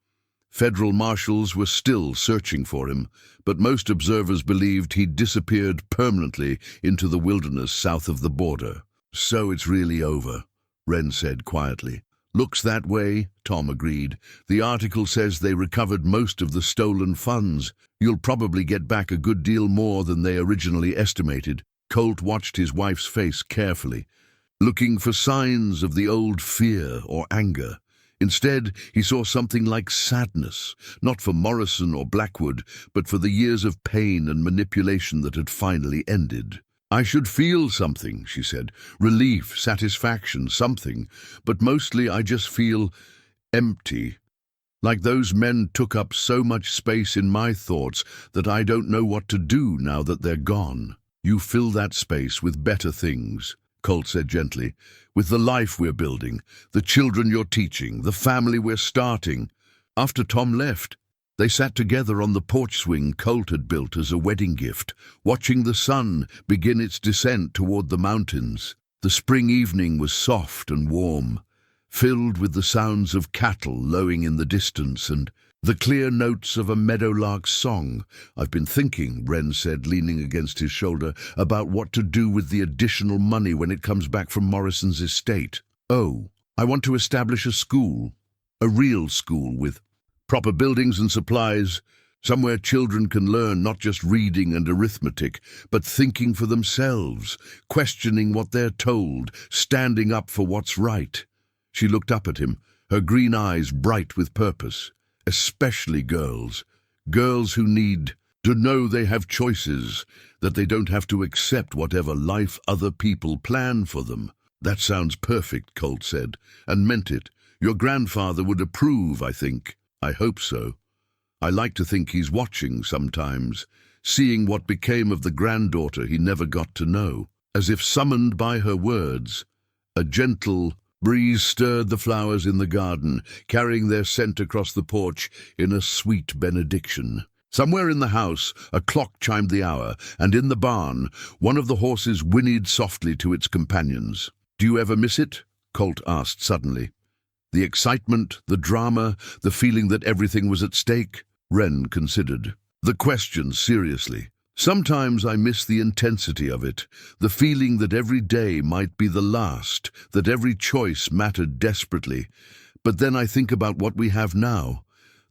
Federal marshals were still searching for him, but most observers believed he'd disappeared permanently into the wilderness south of the border. "So it's really over," Wren said quietly. "Looks that way," Tom agreed. "The article says they recovered most of the stolen funds. You'll probably get back a good deal more than they originally estimated." Colt watched his wife's face carefully, looking for signs of the old fear or anger. Instead, he saw something like sadness, not for Morrison or Blackwood, but for the years of pain and manipulation that had finally ended. "I should feel something," she said. "Relief, satisfaction, something. But mostly I just feel empty. Like those men took up so much space in my thoughts that I don't know what to do now that they're gone." "You fill that space with better things," Colt said gently. "With the life we're building, the children you're teaching, the family we're starting." After Tom left, they sat together on the porch swing Colt had built as a wedding gift, watching the sun begin its descent toward the mountains. The spring evening was soft and warm, filled with the sounds of cattle lowing in the distance and the clear notes of a meadowlark's song. "I've been thinking," Wren said, leaning against his shoulder, "about what to do with the additional money when it comes back from Morrison's estate. Oh, I want to establish a school, a real school with proper buildings and supplies, somewhere children can learn not just reading and arithmetic, but thinking for themselves, questioning what they're told, standing up for what's right." She looked up at him, her green eyes bright with purpose. "Especially girls. Girls who need to know they have choices, that they don't have to accept whatever life other people plan for them." "That sounds perfect," Colt said, and meant it. "Your grandfather would approve, I think." "I hope so. I like to think he's watching sometimes, seeing what became of the granddaughter he never got to know." As if summoned by her words, a gentle breeze stirred the flowers in the garden, carrying their scent across the porch in a sweet benediction. Somewhere in the house, a clock chimed the hour, and in the barn, one of the horses whinnied softly to its companions. "Do you ever miss it?" Colt asked suddenly. "The excitement, the drama, the feeling that everything was at stake?" Wren considered the question seriously. Sometimes I miss the intensity of it, the feeling that every day might be the last, that every choice mattered desperately. But then I think about what we have now,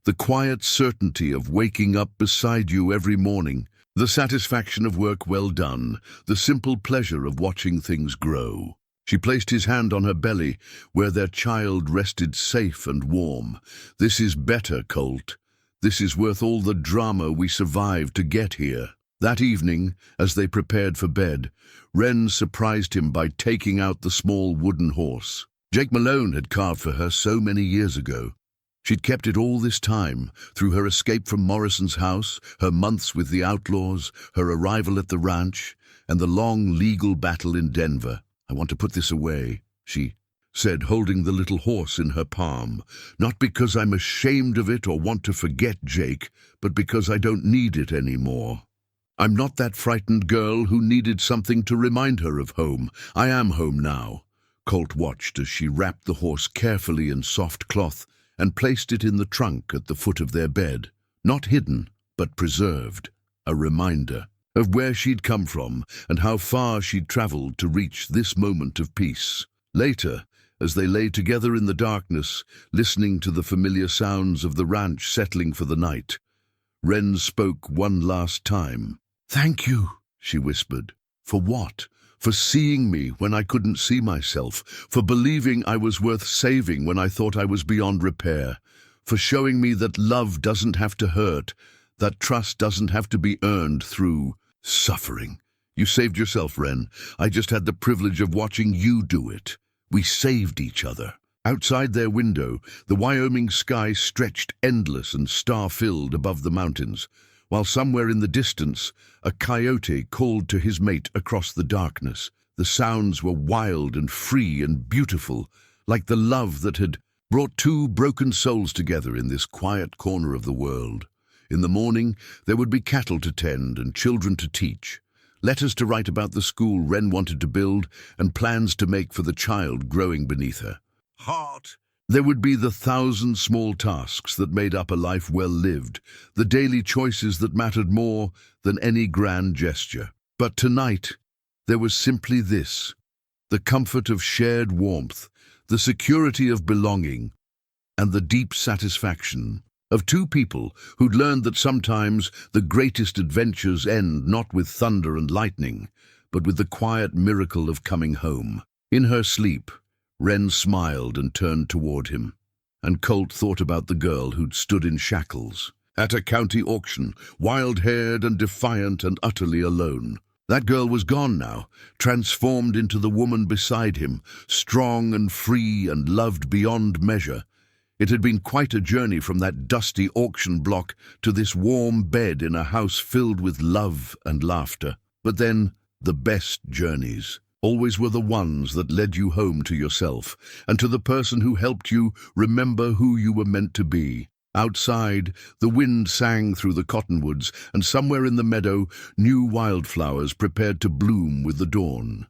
the quiet certainty of waking up beside you every morning, the satisfaction of work well done, the simple pleasure of watching things grow. She placed his hand on her belly, where their child rested safe and warm. This is better, Colt. This is worth all the drama we survived to get here. That evening, as they prepared for bed, Wren surprised him by taking out the small wooden horse Jake Malone had carved for her so many years ago. She'd kept it all this time, through her escape from Morrison's house, her months with the outlaws, her arrival at the ranch, and the long legal battle in Denver. "I want to put this away," she said, holding the little horse in her palm. "Not because I'm ashamed of it or want to forget Jake, but because I don't need it anymore. I'm not that frightened girl who needed something to remind her of home. I am home now." Colt watched as she wrapped the horse carefully in soft cloth and placed it in the trunk at the foot of their bed, not hidden, but preserved, a reminder of where she'd come from and how far she'd traveled to reach this moment of peace. Later, as they lay together in the darkness, listening to the familiar sounds of the ranch settling for the night, Wren spoke one last time. "Thank you," she whispered. "For what? For seeing me when I couldn't see myself, for believing I was worth saving when I thought I was beyond repair, for showing me that love doesn't have to hurt, that trust doesn't have to be earned through suffering. You saved yourself, Wren. I just had the privilege of watching you do it. We saved each other." Outside their window, the Wyoming sky stretched endless and star-filled above the mountains, while somewhere in the distance, a coyote called to his mate across the darkness. The sounds were wild and free and beautiful, like the love that had brought two broken souls together in this quiet corner of the world. In the morning, there would be cattle to tend and children to teach, letters to write about the school Wren wanted to build, and plans to make for the child growing beneath her heart. There would be the 1,000 small tasks that made up a life well lived, the daily choices that mattered more than any grand gesture. But tonight, there was simply this: the comfort of shared warmth, the security of belonging, and the deep satisfaction of two people who'd learned that sometimes the greatest adventures end not with thunder and lightning, but with the quiet miracle of coming home. In her sleep, Wren smiled and turned toward him, and Colt thought about the girl who'd stood in shackles at a county auction, wild-haired and defiant and utterly alone. That girl was gone now, transformed into the woman beside him, strong and free and loved beyond measure. It had been quite a journey from that dusty auction block to this warm bed in a house filled with love and laughter. But then, the best journeys always were the ones that led you home to yourself and to the person who helped you remember who you were meant to be. Outside, the wind sang through the cottonwoods, and somewhere in the meadow, new wildflowers prepared to bloom with the dawn.